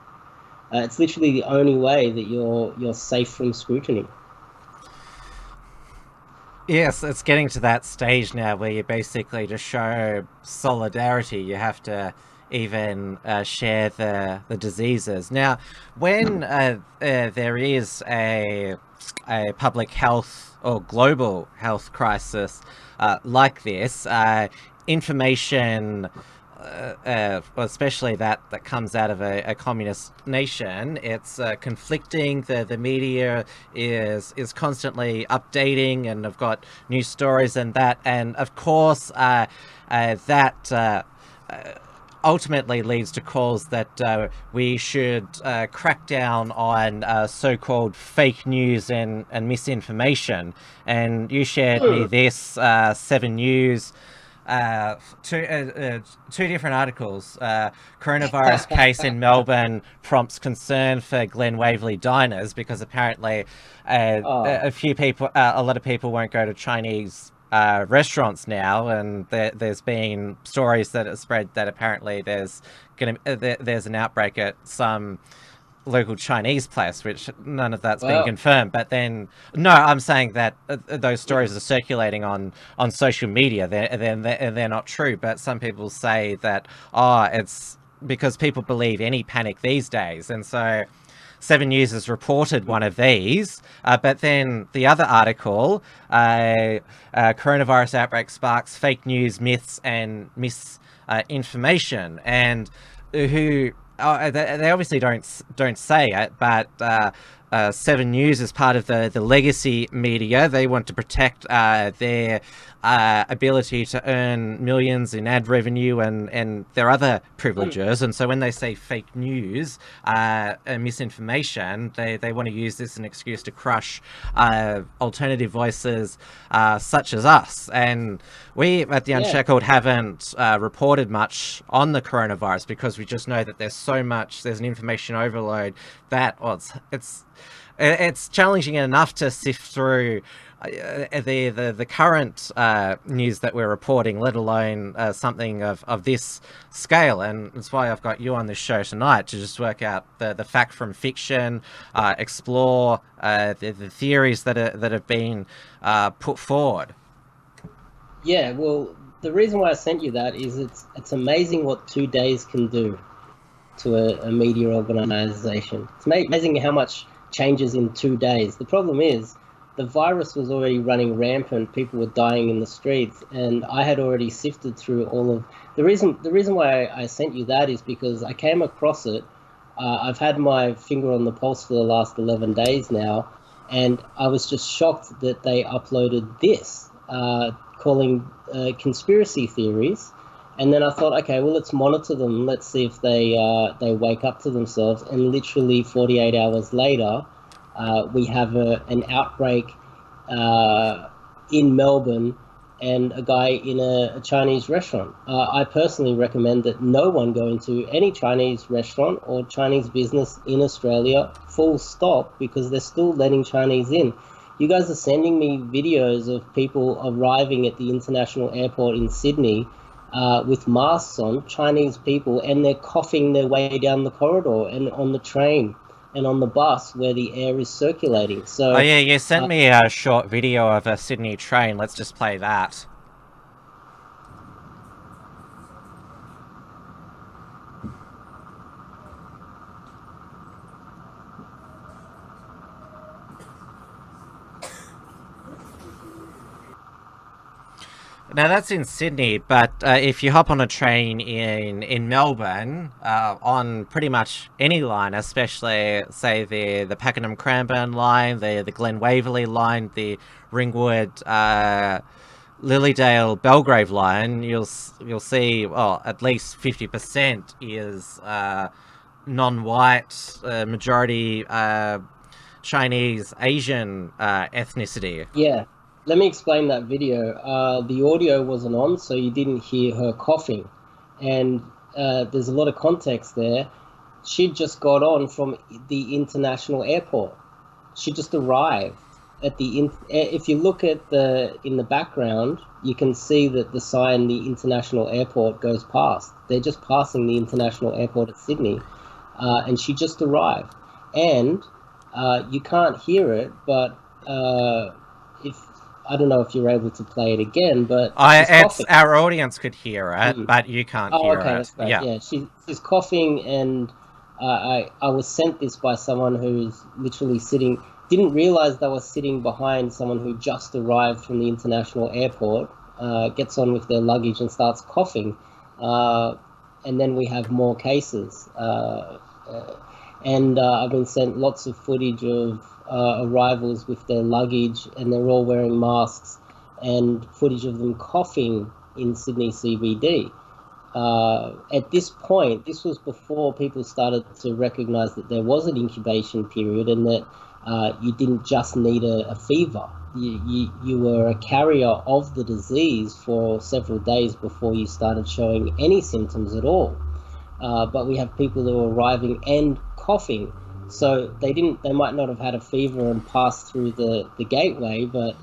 It's literally the only way that you're safe from scrutiny. Yes, it's getting to that stage now where you basically to show solidarity, you have to even share the diseases. Now, when there is a public health or global health crisis like this, information, especially that comes out of a communist nation, it's conflicting. The media is constantly updating, and I've got new stories and that, and of course that ultimately leads to calls that we should crack down on so-called fake news and misinformation. And you shared me this 7 News, two different articles. Coronavirus case in Melbourne prompts concern for Glen Waverley diners because apparently a lot of people won't go to Chinese restaurants now, and there's been stories that have spread that apparently there's an outbreak at some local Chinese place, which none of that's been confirmed. But then, no, I'm saying that those stories are circulating on social media. They're not true, but some people say that it's because people believe any panic these days, and so 7 News has reported one of these, but then the other article, coronavirus outbreak sparks fake news, myths, and misinformation, and who they obviously don't say it, but 7 News is part of the legacy media. They want to protect their ability to earn millions in ad revenue and their other privileges. And so when they say fake news and misinformation, they want to use this as an excuse to crush alternative voices such as us. And we at the Unshackled haven't reported much on the coronavirus because we just know that there's an information overload that it's challenging enough to sift through the current news that we're reporting, let alone something of this scale. And that's why I've got you on this show tonight to just work out the fact from fiction, explore the theories that have been put forward. Yeah, well, the reason why I sent you that is it's amazing what 2 days can do to a media organization. It's amazing how much changes in 2 days. The problem is the virus was already running rampant. People were dying in the streets, and I had already sifted through all of the reason why I sent you that is because I came across it. I've had my finger on the pulse for the last 11 days now, and I was just shocked that they uploaded this, calling conspiracy theories. And then I thought, okay, well, let's monitor them. Let's see if they wake up to themselves. And literally 48 hours later, we have an outbreak in Melbourne, and a guy in a Chinese restaurant. I personally recommend that no one go into any Chinese restaurant or Chinese business in Australia, full stop, because they're still letting Chinese in. You guys are sending me videos of people arriving at the international airport in Sydney with masks on, Chinese people, and they're coughing their way down the corridor and on the train and on the bus where the air is circulating. So, Oh yeah, you sent me a short video of a Sydney train. Let's just play that. Now that's in Sydney, but if you hop on a train in Melbourne, on pretty much any line, especially say the Pakenham Cranbourne line, the Glen Waverley line, the Ringwood Lilydale Belgrave line, you'll see, well, at least 50% is non-white, majority Chinese Asian ethnicity. yeah, let me explain that video. The audio wasn't on, so you didn't hear her coughing. And there's a lot of context there. She'd just got on from the international airport. She just arrived at the if you look at in the background, you can see that the sign, the international airport, goes past. They're just passing the international airport at Sydney, and she just arrived. And you can't hear it, but if I don't know if you're able to play it again, but she's coughing. Our audience could hear it, but you can't hear Okay, it. that's great. Yeah. Yeah, she's coughing, and I was sent this by someone who's literally didn't realize they were sitting behind someone who just arrived from the international airport, gets on with their luggage and starts coughing, and then we have more cases. And I've been sent lots of footage of arrivals with their luggage, and they're all wearing masks, and footage of them coughing in Sydney CBD. At this point, this was before people started to recognise that there was an incubation period, and that you didn't just need a fever. You were a carrier of the disease for several days before you started showing any symptoms at all. But we have people who are arriving and coughing. So they might not have had a fever and passed through the gateway, but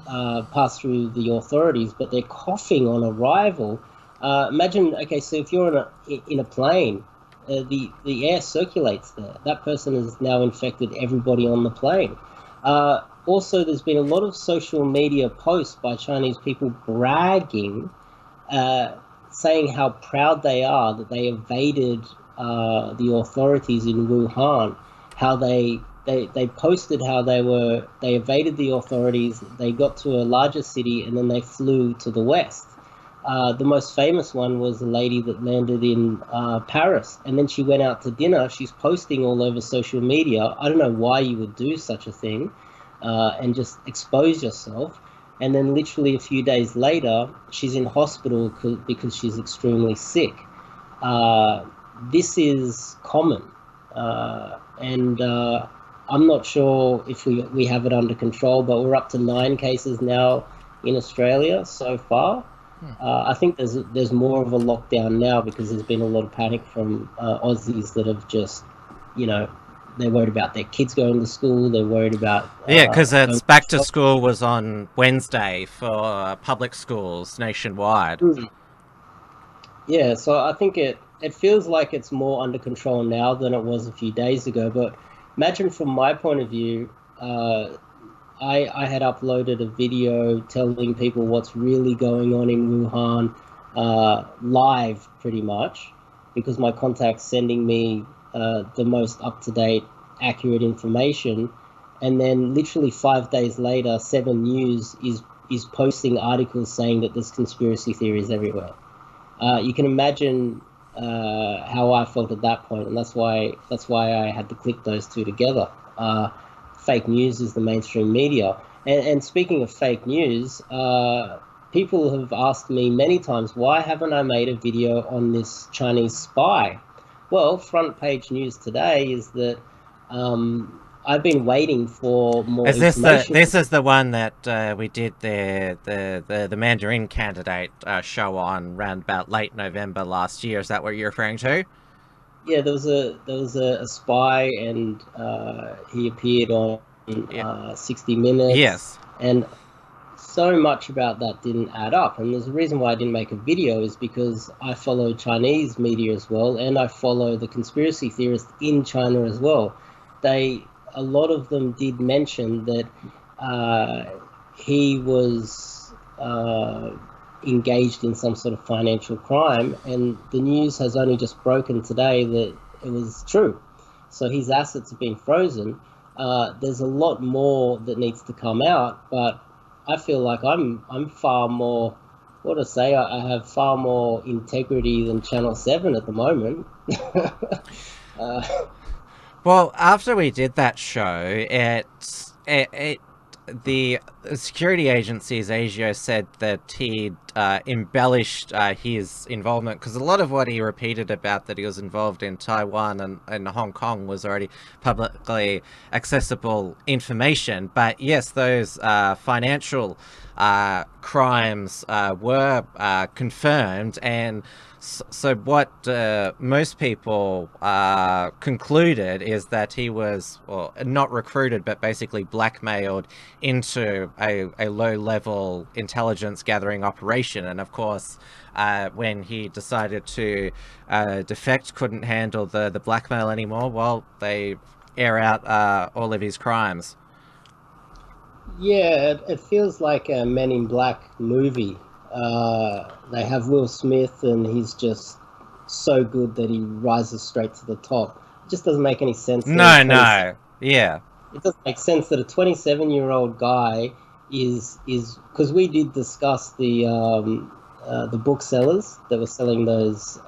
passed through the authorities, but they're coughing on arrival. Imagine, okay, so if you're in a plane, the air circulates there. That person has now infected everybody on the plane. Also, there's been a lot of social media posts by Chinese people bragging, saying how proud they are that they evaded the authorities in Wuhan. How they posted how they evaded the authorities, they got to a larger city, and then they flew to the west. The most famous one was a lady that landed in Paris, and then she went out to dinner. She's posting all over social media. I don't know why you would do such a thing and just expose yourself. And then literally a few days later, she's in hospital because she's extremely sick. This is common. And I'm not sure if we have it under control, but we're up to 9 cases now in Australia so far. I think there's more of a lockdown now because there's been a lot of panic from Aussies that have just, they're worried about their kids going to school. They're worried about because it's back to school was on Wednesday for public schools nationwide. Yeah, so I think it feels like it's more under control now than it was a few days ago. But imagine from my point of view, I had uploaded a video telling people what's really going on in Wuhan, live pretty much, because my contact's sending me the most up-to-date, accurate information. And then literally 5 days later, 7 News is posting articles saying that there's conspiracy theories everywhere. You can imagine how I felt at that point, and that's why I had to click those two together. Fake news is the mainstream media. And speaking of fake news, people have asked me many times, why haven't I made a video on this Chinese spy? Well, front page news today is that I've been waiting for more Is this information. this is the one that we did the Mandarin candidate show on around about late November last year? Is that what you're referring to? Yeah, there was a spy, and he appeared on Yeah. 60 Minutes, Yes. and so much about that didn't add up. And there's a reason why I didn't make a video is because I follow Chinese media as well, and I follow the conspiracy theorists in China as well. A lot of them did mention that uh, he was engaged in some sort of financial crime, and the news has only just broken today that it was true. So his assets have been frozen. There's a lot more that needs to come out, but I feel like I'm far more, what to say, I have far more integrity than Channel 7 at the moment. uh, Well, after we did that show, the security agencies, ASIO, said that he'd embellished his involvement, because a lot of what he repeated about that he was involved in Taiwan and Hong Kong was already publicly accessible information. But yes, those financial crimes were confirmed, and so what most people concluded is that he was, well, not recruited, but basically blackmailed into a low-level intelligence gathering operation. And of course, when he decided to defect, couldn't handle the blackmail anymore, well, they air out all of his crimes. yeah, it feels like a Men in Black movie. They have Will Smith, and he's just so good that he rises straight to the top. It just doesn't make any sense. No. Yeah. It doesn't make sense that a 27-year-old guy is because we did discuss the booksellers that were selling those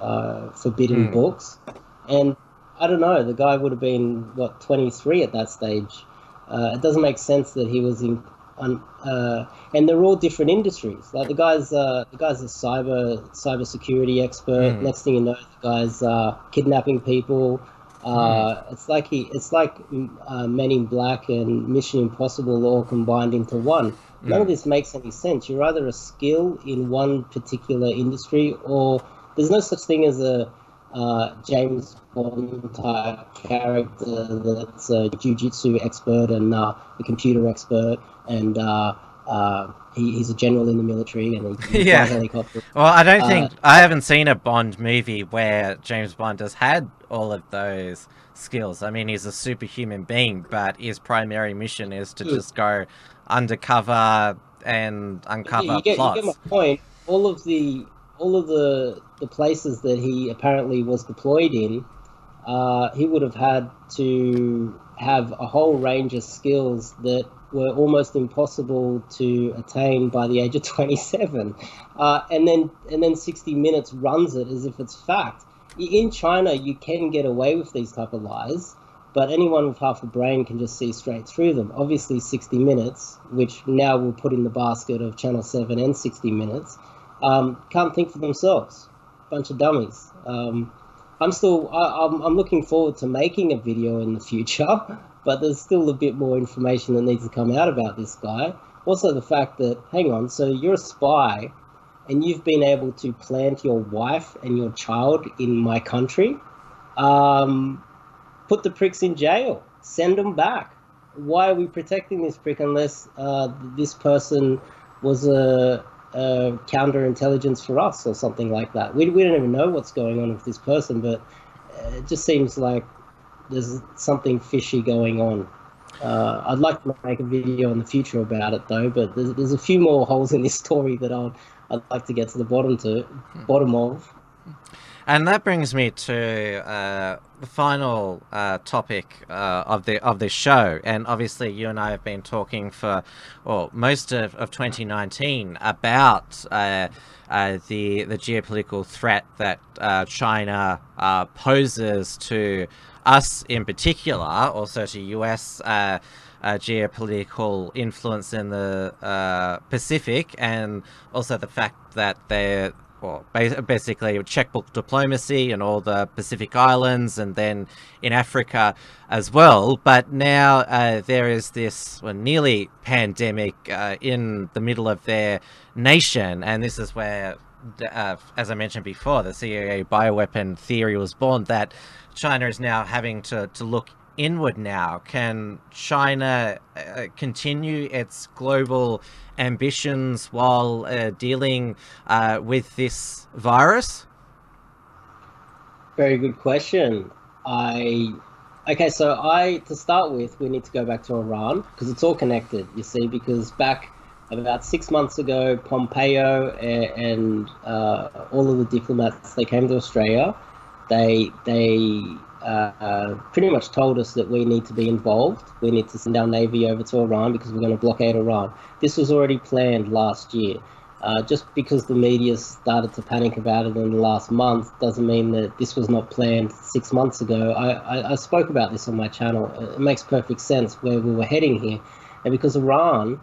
forbidden books, and I don't know, the guy would have been what, 23 at that stage. It doesn't make sense that he was in, and they're all different industries. Like the guy's a cyber security expert. Next thing you know, the guy's kidnapping people. It's like Men in Black and Mission Impossible all combined into one. None of this makes any sense. You're either a skill in one particular industry, or there's no such thing as a James Bond type character that's a jiu-jitsu expert and a computer expert, and he's a general in the military, and he flies a helicopter. Well, I don't think I haven't seen a Bond movie where James Bond has had all of those skills. I mean, he's a superhuman being, but his primary mission is to just go undercover and uncover You get my plots. point. All of the places that he apparently was deployed in, he would have had to have a whole range of skills that were almost impossible to attain by the age of 27. And then 60 Minutes runs it as if it's fact. In China, you can get away with these type of lies, but anyone with half a brain can just see straight through them. Obviously, 60 Minutes, which now we'll put in the basket of Channel 7 and 60 Minutes, can't think for themselves. Bunch of dummies. I'm looking forward to making a video in the future, but there's still a bit more information that needs to come out about this guy. Also, the fact that, hang on, so you're a spy, and you've been able to plant your wife and your child in my country. Put the pricks in jail. Send them back. Why are we protecting this prick unless this person was a counterintelligence for us or something like that? We don't even know what's going on with this person, but it just seems like there's something fishy going on. I'd like to make a video in the future about it, though, but there's a few more holes in this story that I'd like to get to the bottom of. And that brings me to the final topic of this show. And obviously, you and I have been talking for most of 2019 about the geopolitical threat that China poses to us in particular, also to US geopolitical influence in the Pacific, and also the fact that well, basically checkbook diplomacy in all the Pacific Islands and then in Africa as well. But now there is this nearly pandemic in the middle of their nation, and this is where, as I mentioned before, the CIA bioweapon theory was born, that China is now having to look inward now. Can China continue its global ambitions while dealing with this virus? Very good question. Okay, so to start with, we need to go back to Iran because it's all connected, you see, because back about 6 months ago, Pompeo and all of the diplomats, they came to Australia. They pretty much told us that we need to be involved. We need to send our Navy over to Iran because we're going to blockade Iran. This was already planned last year. Just because the media started to panic about it in the last month doesn't mean that this was not planned 6 months ago. I spoke about this on my channel. It makes perfect sense where we were heading here. And because Iran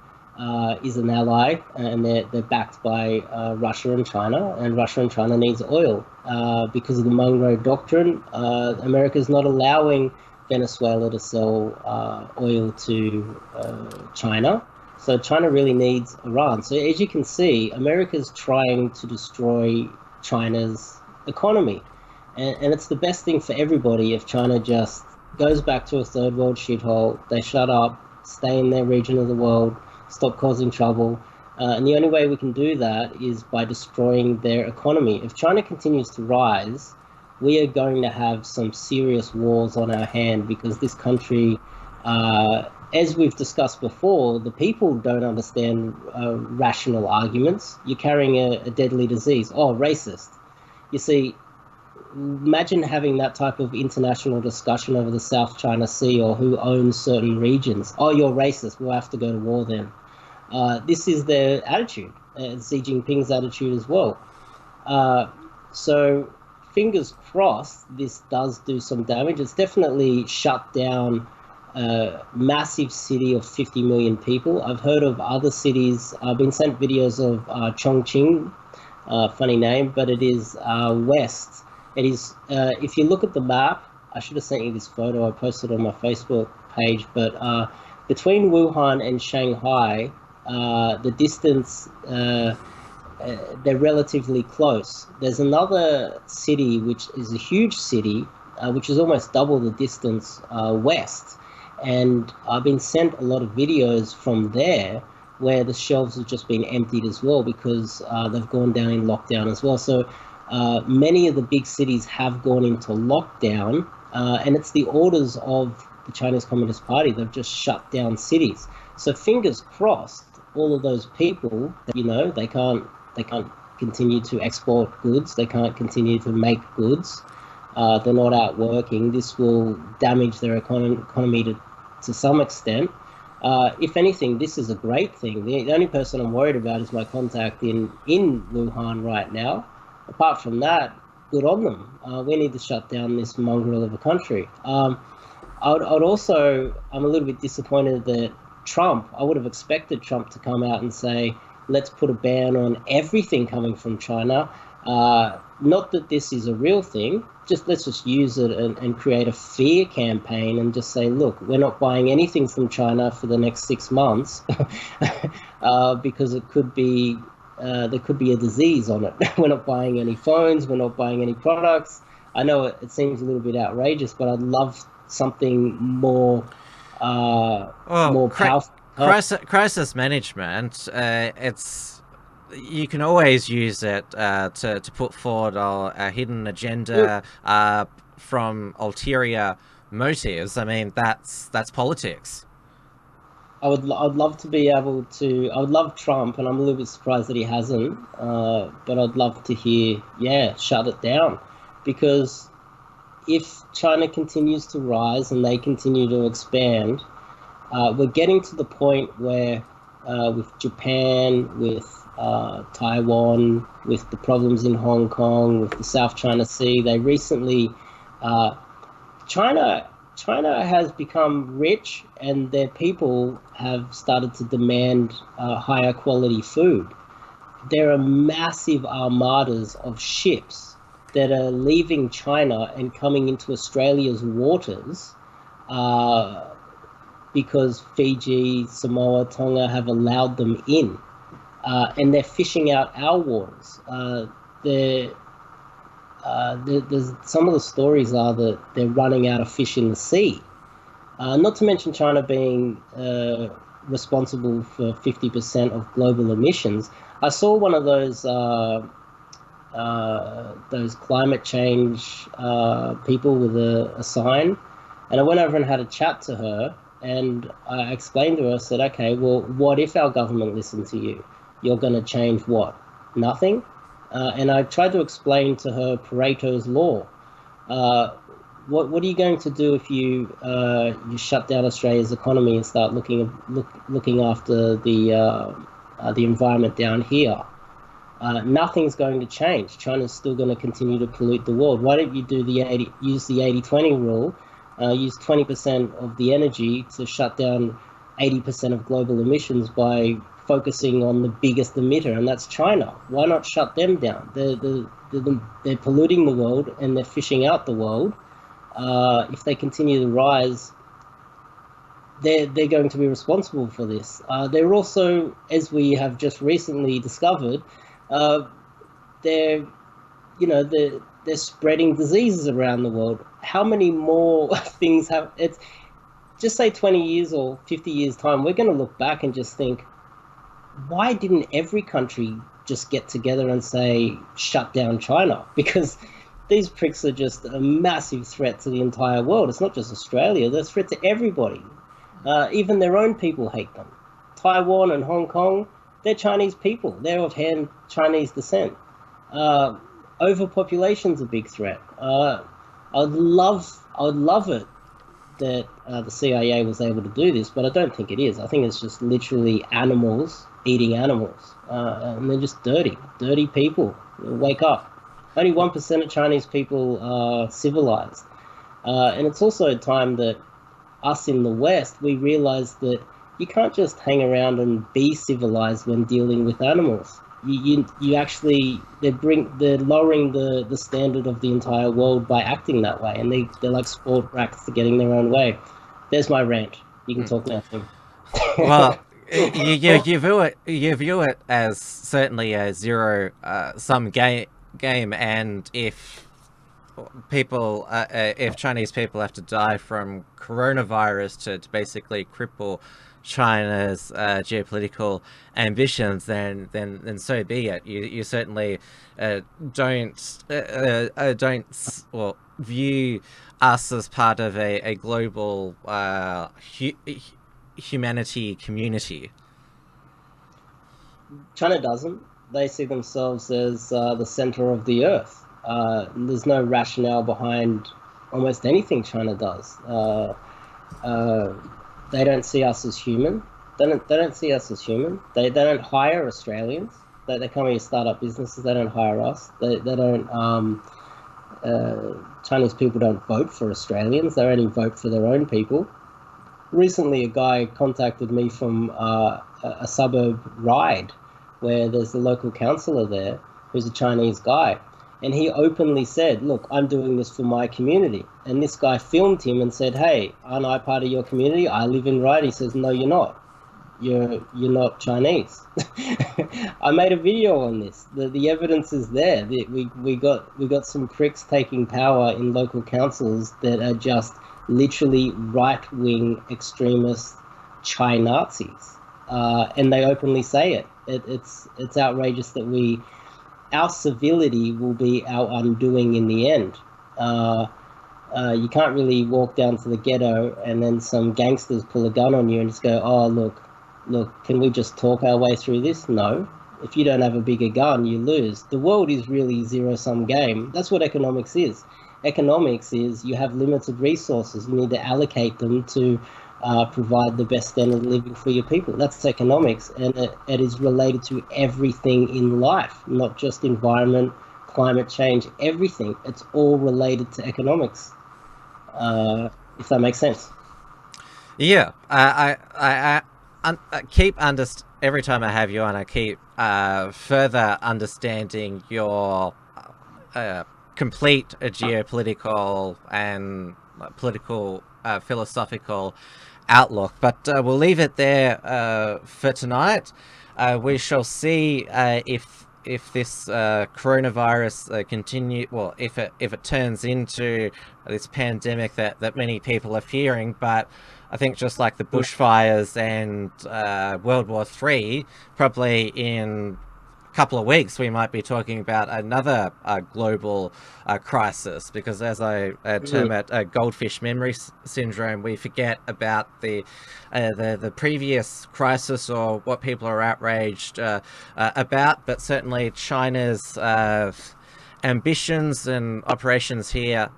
is an ally, and they're backed by Russia and China needs oil. Because of the Monroe Doctrine, America's not allowing Venezuela to sell oil to China. So China really needs Iran. So as you can see, America's trying to destroy China's economy. And it's the best thing for everybody if China just goes back to a third world shithole. They shut up, stay in their region of the world, stop causing trouble. And the only way we can do that is by destroying their economy. If China continues to rise, we are going to have some serious wars on our hand because this country, as we've discussed before, the people don't understand rational arguments. You're carrying a deadly disease. Oh, racist. You see, imagine having that type of international discussion over the South China Sea or who owns certain regions. Oh, you're racist. We'll have to go to war then. This is their attitude, Xi Jinping's attitude as well. So fingers crossed this does do some damage. It's definitely shut down a massive city of 50 million people. I've heard of other cities. I've been sent videos of Chongqing, funny name, but it is west. It is, if you look at the map, I should have sent you this photo. I posted on my Facebook page, but between Wuhan and Shanghai, the distance, they're relatively close. There's another city which is a huge city, which is almost double the distance west. And I've been sent a lot of videos from there where the shelves have just been emptied as well because they've gone down in lockdown as well. So many of the big cities have gone into lockdown, and it's the orders of the Chinese Communist Party. They've just shut down cities. So fingers crossed, all of those people, you know, they can't continue to export goods. They can't continue to make goods. They're not out working. This will damage their economy to some extent. If anything, this is a great thing. The only person I'm worried about is my contact in Wuhan right now. Apart from that, good on them. We need to shut down this mongrel of a country. I'd also, I'm a little bit disappointed that I would have expected Trump to come out and say, let's put a ban on everything coming from China. Not that this is a real thing, let's just use it and create a fear campaign and just say, look, we're not buying anything from China for the next 6 months because it could be, there could be a disease on it. We're not buying any phones, we're not buying any products. I know it seems a little bit outrageous, but I'd love something more powerful. Crisis management, you can always use it to put forward a hidden agenda from ulterior motives. I mean, that's politics. I'd love to be able to. I would love Trump, and I'm a little bit surprised that he hasn't. But I'd love to hear, shut it down, because if China continues to rise and they continue to expand, we're getting to the point where with Japan, with Taiwan, with the problems in Hong Kong, with the South China Sea, they recently, China has become rich, and their people have started to demand higher quality food. there are massive armadas of ships that are leaving China and coming into Australia's waters because Fiji, Samoa, Tonga have allowed them in. And they're fishing out our waters. There's some of the stories are that they're running out of fish in the sea. Not to mention China being responsible for 50% of global emissions. I saw one of those climate change people with a sign, and I went over and had a chat to her, and I explained to her, I said, okay, well, what if our government listened to you? You're going to change what? Nothing? And I tried to explain to her Pareto's law. What are you going to do if you shut down Australia's economy and start looking after the environment down here? Nothing's going to change. China's still going to continue to pollute the world. Why don't you use the 80-20 rule? Use 20% of the energy to shut down 80% of global emissions by focusing on the biggest emitter, and that's China. Why not shut them down? They're polluting the world and they're fishing out the world. If they continue to rise, they're going to be responsible for this. They're also, as we have just recently discovered, they're spreading diseases around the world. How many more things have? It's just say 20 years or 50 years time, we're going to look back and just think, why didn't every country just get together and say, shut down China? Because these pricks are just a massive threat to the entire world. It's not just Australia, they're a threat to everybody. Even their own people hate them. Taiwan and Hong Kong, they're Chinese people. They're of Han Chinese descent. Overpopulation's a big threat. I would love it that the CIA was able to do this, but I don't think it is. I think it's just literally animals eating animals, and they're just dirty people. Wake up. Only 1% of Chinese people are civilized, and it's also a time that us in the West, we realize that you can't just hang around and be civilized when dealing with animals. You actually, they're lowering the standard of the entire world by acting that way, and they're like sport brats to getting their own way. There's my rant. You can talk now, Tim. Well, you view it as certainly a zero sum game, and if Chinese people have to die from coronavirus to basically cripple China's geopolitical ambitions, then so be it. You certainly don't view us as part of a global humanity community. China doesn't. They see themselves as the center of the earth. There's no rationale behind almost anything China does. They don't see us as human. They don't see us as human. They don't hire Australians. They come here to start up businesses. They don't hire us. They don't. Chinese people don't vote for Australians. They only vote for their own people. Recently, a guy contacted me from a suburb Ryde, where there's the local councillor there, who's a Chinese guy. And he openly said, look, I'm doing this for my community. And this guy filmed him and said, hey, aren't I part of your community? I live in Ryde. He says, no, you're not. You're not Chinese. I made a video on this. The evidence is there. We got some pricks taking power in local councils that are just literally right-wing extremist Chi-Nazis. And they openly say it. It's outrageous that our civility will be our undoing in the end. You can't really walk down to the ghetto and then some gangsters pull a gun on you and just go, oh, look, can we just talk our way through this? No. If you don't have a bigger gun, you lose. The world is really zero-sum game. That's what economics is. Economics is you have limited resources. You need to allocate them to provide the best standard of living for your people. That's economics, and it is related to everything in life, not just environment, climate change, everything. It's all related to economics, if that makes sense. Yeah, I every time I have you on, I keep further understanding your complete geopolitical and political philosophical outlook. But we'll leave it there for tonight. We shall see if this coronavirus if it turns into this pandemic that many people are fearing. But I think just like the bushfires and World War III, probably in a couple of weeks we might be talking about another global crisis, because as I term it, goldfish memory syndrome, we forget about the previous crisis or what people are outraged about, but certainly China's ambitions and operations here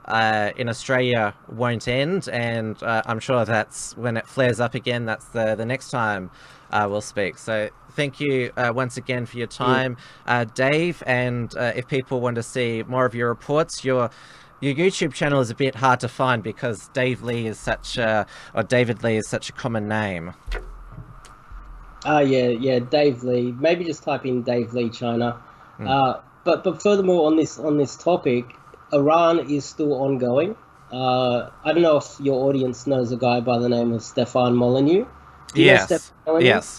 in Australia won't end, and I'm sure that's when it flares up again, that's the next time we'll speak. So thank you once again for your time, Dave, and if people want to see more of your reports, your YouTube channel is a bit hard to find because David Lee is such a common name. Yeah, Dave Lee. Maybe just type in Dave Lee China. But furthermore on this topic, Iran is still ongoing. I don't know if your audience knows a guy by the name of Stefan Molyneux. Yes.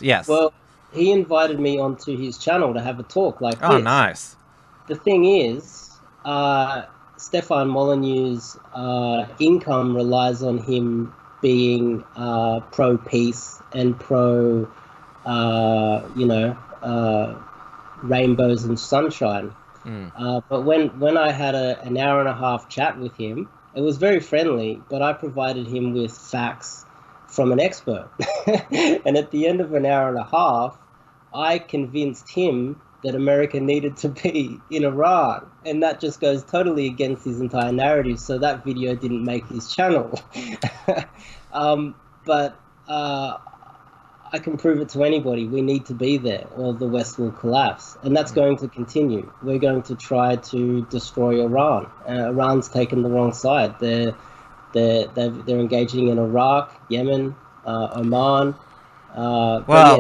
Yes. Well, he invited me onto his channel to have a talk like this. Oh, nice. The thing is, Stefan Molyneux's income relies on him being pro-peace and pro, rainbows and sunshine. But when I had an hour and a half chat with him, it was very friendly, but I provided him with facts from an expert. And at the end of an hour and a half, I convinced him that America needed to be in Iran, and that just goes totally against his entire narrative, so that video didn't make his channel. But I can prove it to anybody. We need to be there or the West will collapse, and that's going to continue. We're going to try to destroy Iran. Iran's taken the wrong side. They're engaging in Iraq, Yemen, Oman. To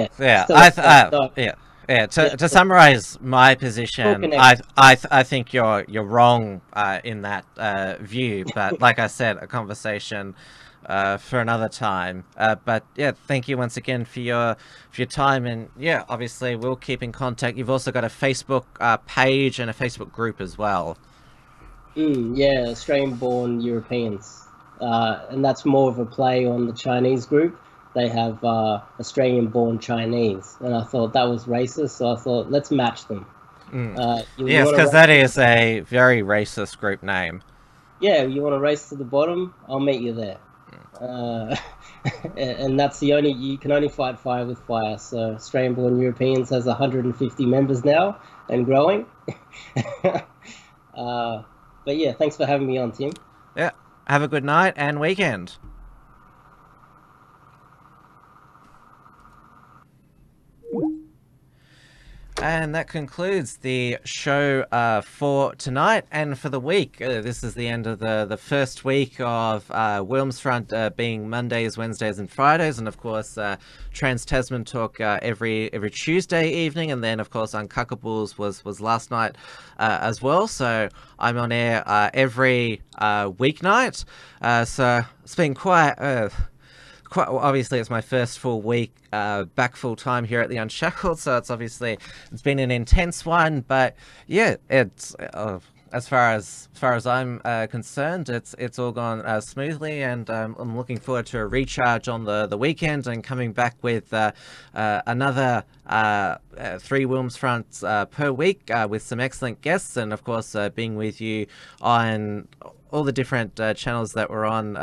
summarize my position, I think you're wrong in that view. But like I said, a conversation for another time. But yeah, thank you once again for your time, and yeah, obviously we'll keep in contact. You've also got a Facebook page and a Facebook group as well. Yeah, Australian-born Europeans, and that's more of a play on the Chinese group. They have Australian-born Chinese, and I thought that was racist, so I thought let's match them. Yes, because that is a very racist group name. Yeah, you want to race to the bottom? I'll meet you there. And that's you can only fight fire with fire. So Australian-born Europeans has 150 members now and growing. But yeah, thanks for having me on, Tim. Yeah, have a good night and weekend. And that concludes the show for tonight and for the week. This is the end of the first week of WilmsFront being Mondays, Wednesdays and Fridays. And of course, Trans-Tasman Talk every Tuesday evening. And then of course, Uncockables was last night as well. So I'm on air every weeknight. So it's been quite obviously it's my first full week back full time here at the Unshackled, so it's been an intense one, but yeah, it's as far as I'm concerned, it's all gone smoothly, and I'm looking forward to a recharge on the weekend and coming back with another 3 WilmsFronts per week with some excellent guests, and of course being with you on all the different channels that we're on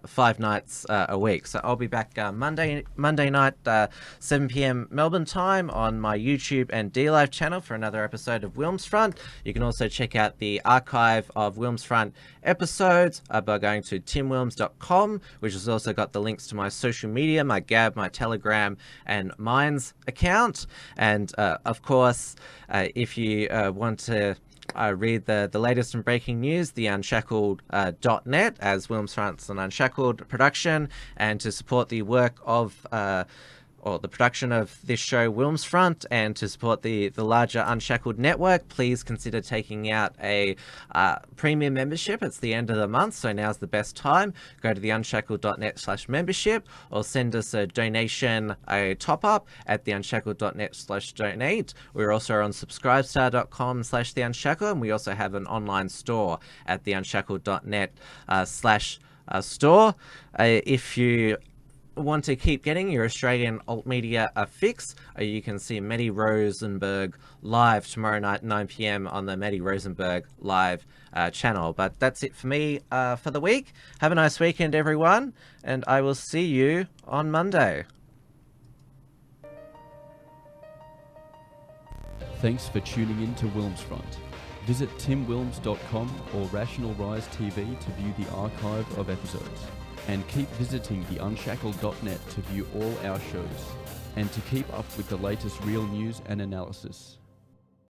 5 nights a week. So I'll be back Monday night, 7 p.m. Melbourne time on my YouTube and DLive channel for another episode of WilmsFront. You can also check out the archive of WilmsFront episodes by going to timwilms.com, which has also got the links to my social media, my Gab, my Telegram, and Minds account. And of course, if you want to read the latest and breaking news, the unshackled.net, as WilmsFront's an Unshackled production, and to support the work of or the production of this show, WilmsFront, and to support the larger Unshackled network, please consider taking out a premium membership. It's the end of the month, so now's the best time. Go to theunshackled.net/membership, or send us a donation, a top-up at theunshackled.net/donate. We're also on subscribestar.com/theunshackled, and we also have an online store at theunshackled.net/store. If you want to keep getting your Australian alt media fix, you can see Mehdi Rosenberg live tomorrow night, 9 p.m. on the Mehdi Rosenberg live channel. But that's it for me for the week. Have a nice weekend, everyone, and I will see you on Monday. Thanks for tuning in to WilmsFront. Visit timwilms.com or Rational Rise TV to view the archive of episodes. And keep visiting theunshackled.net to view all our shows, and to keep up with the latest real news and analysis.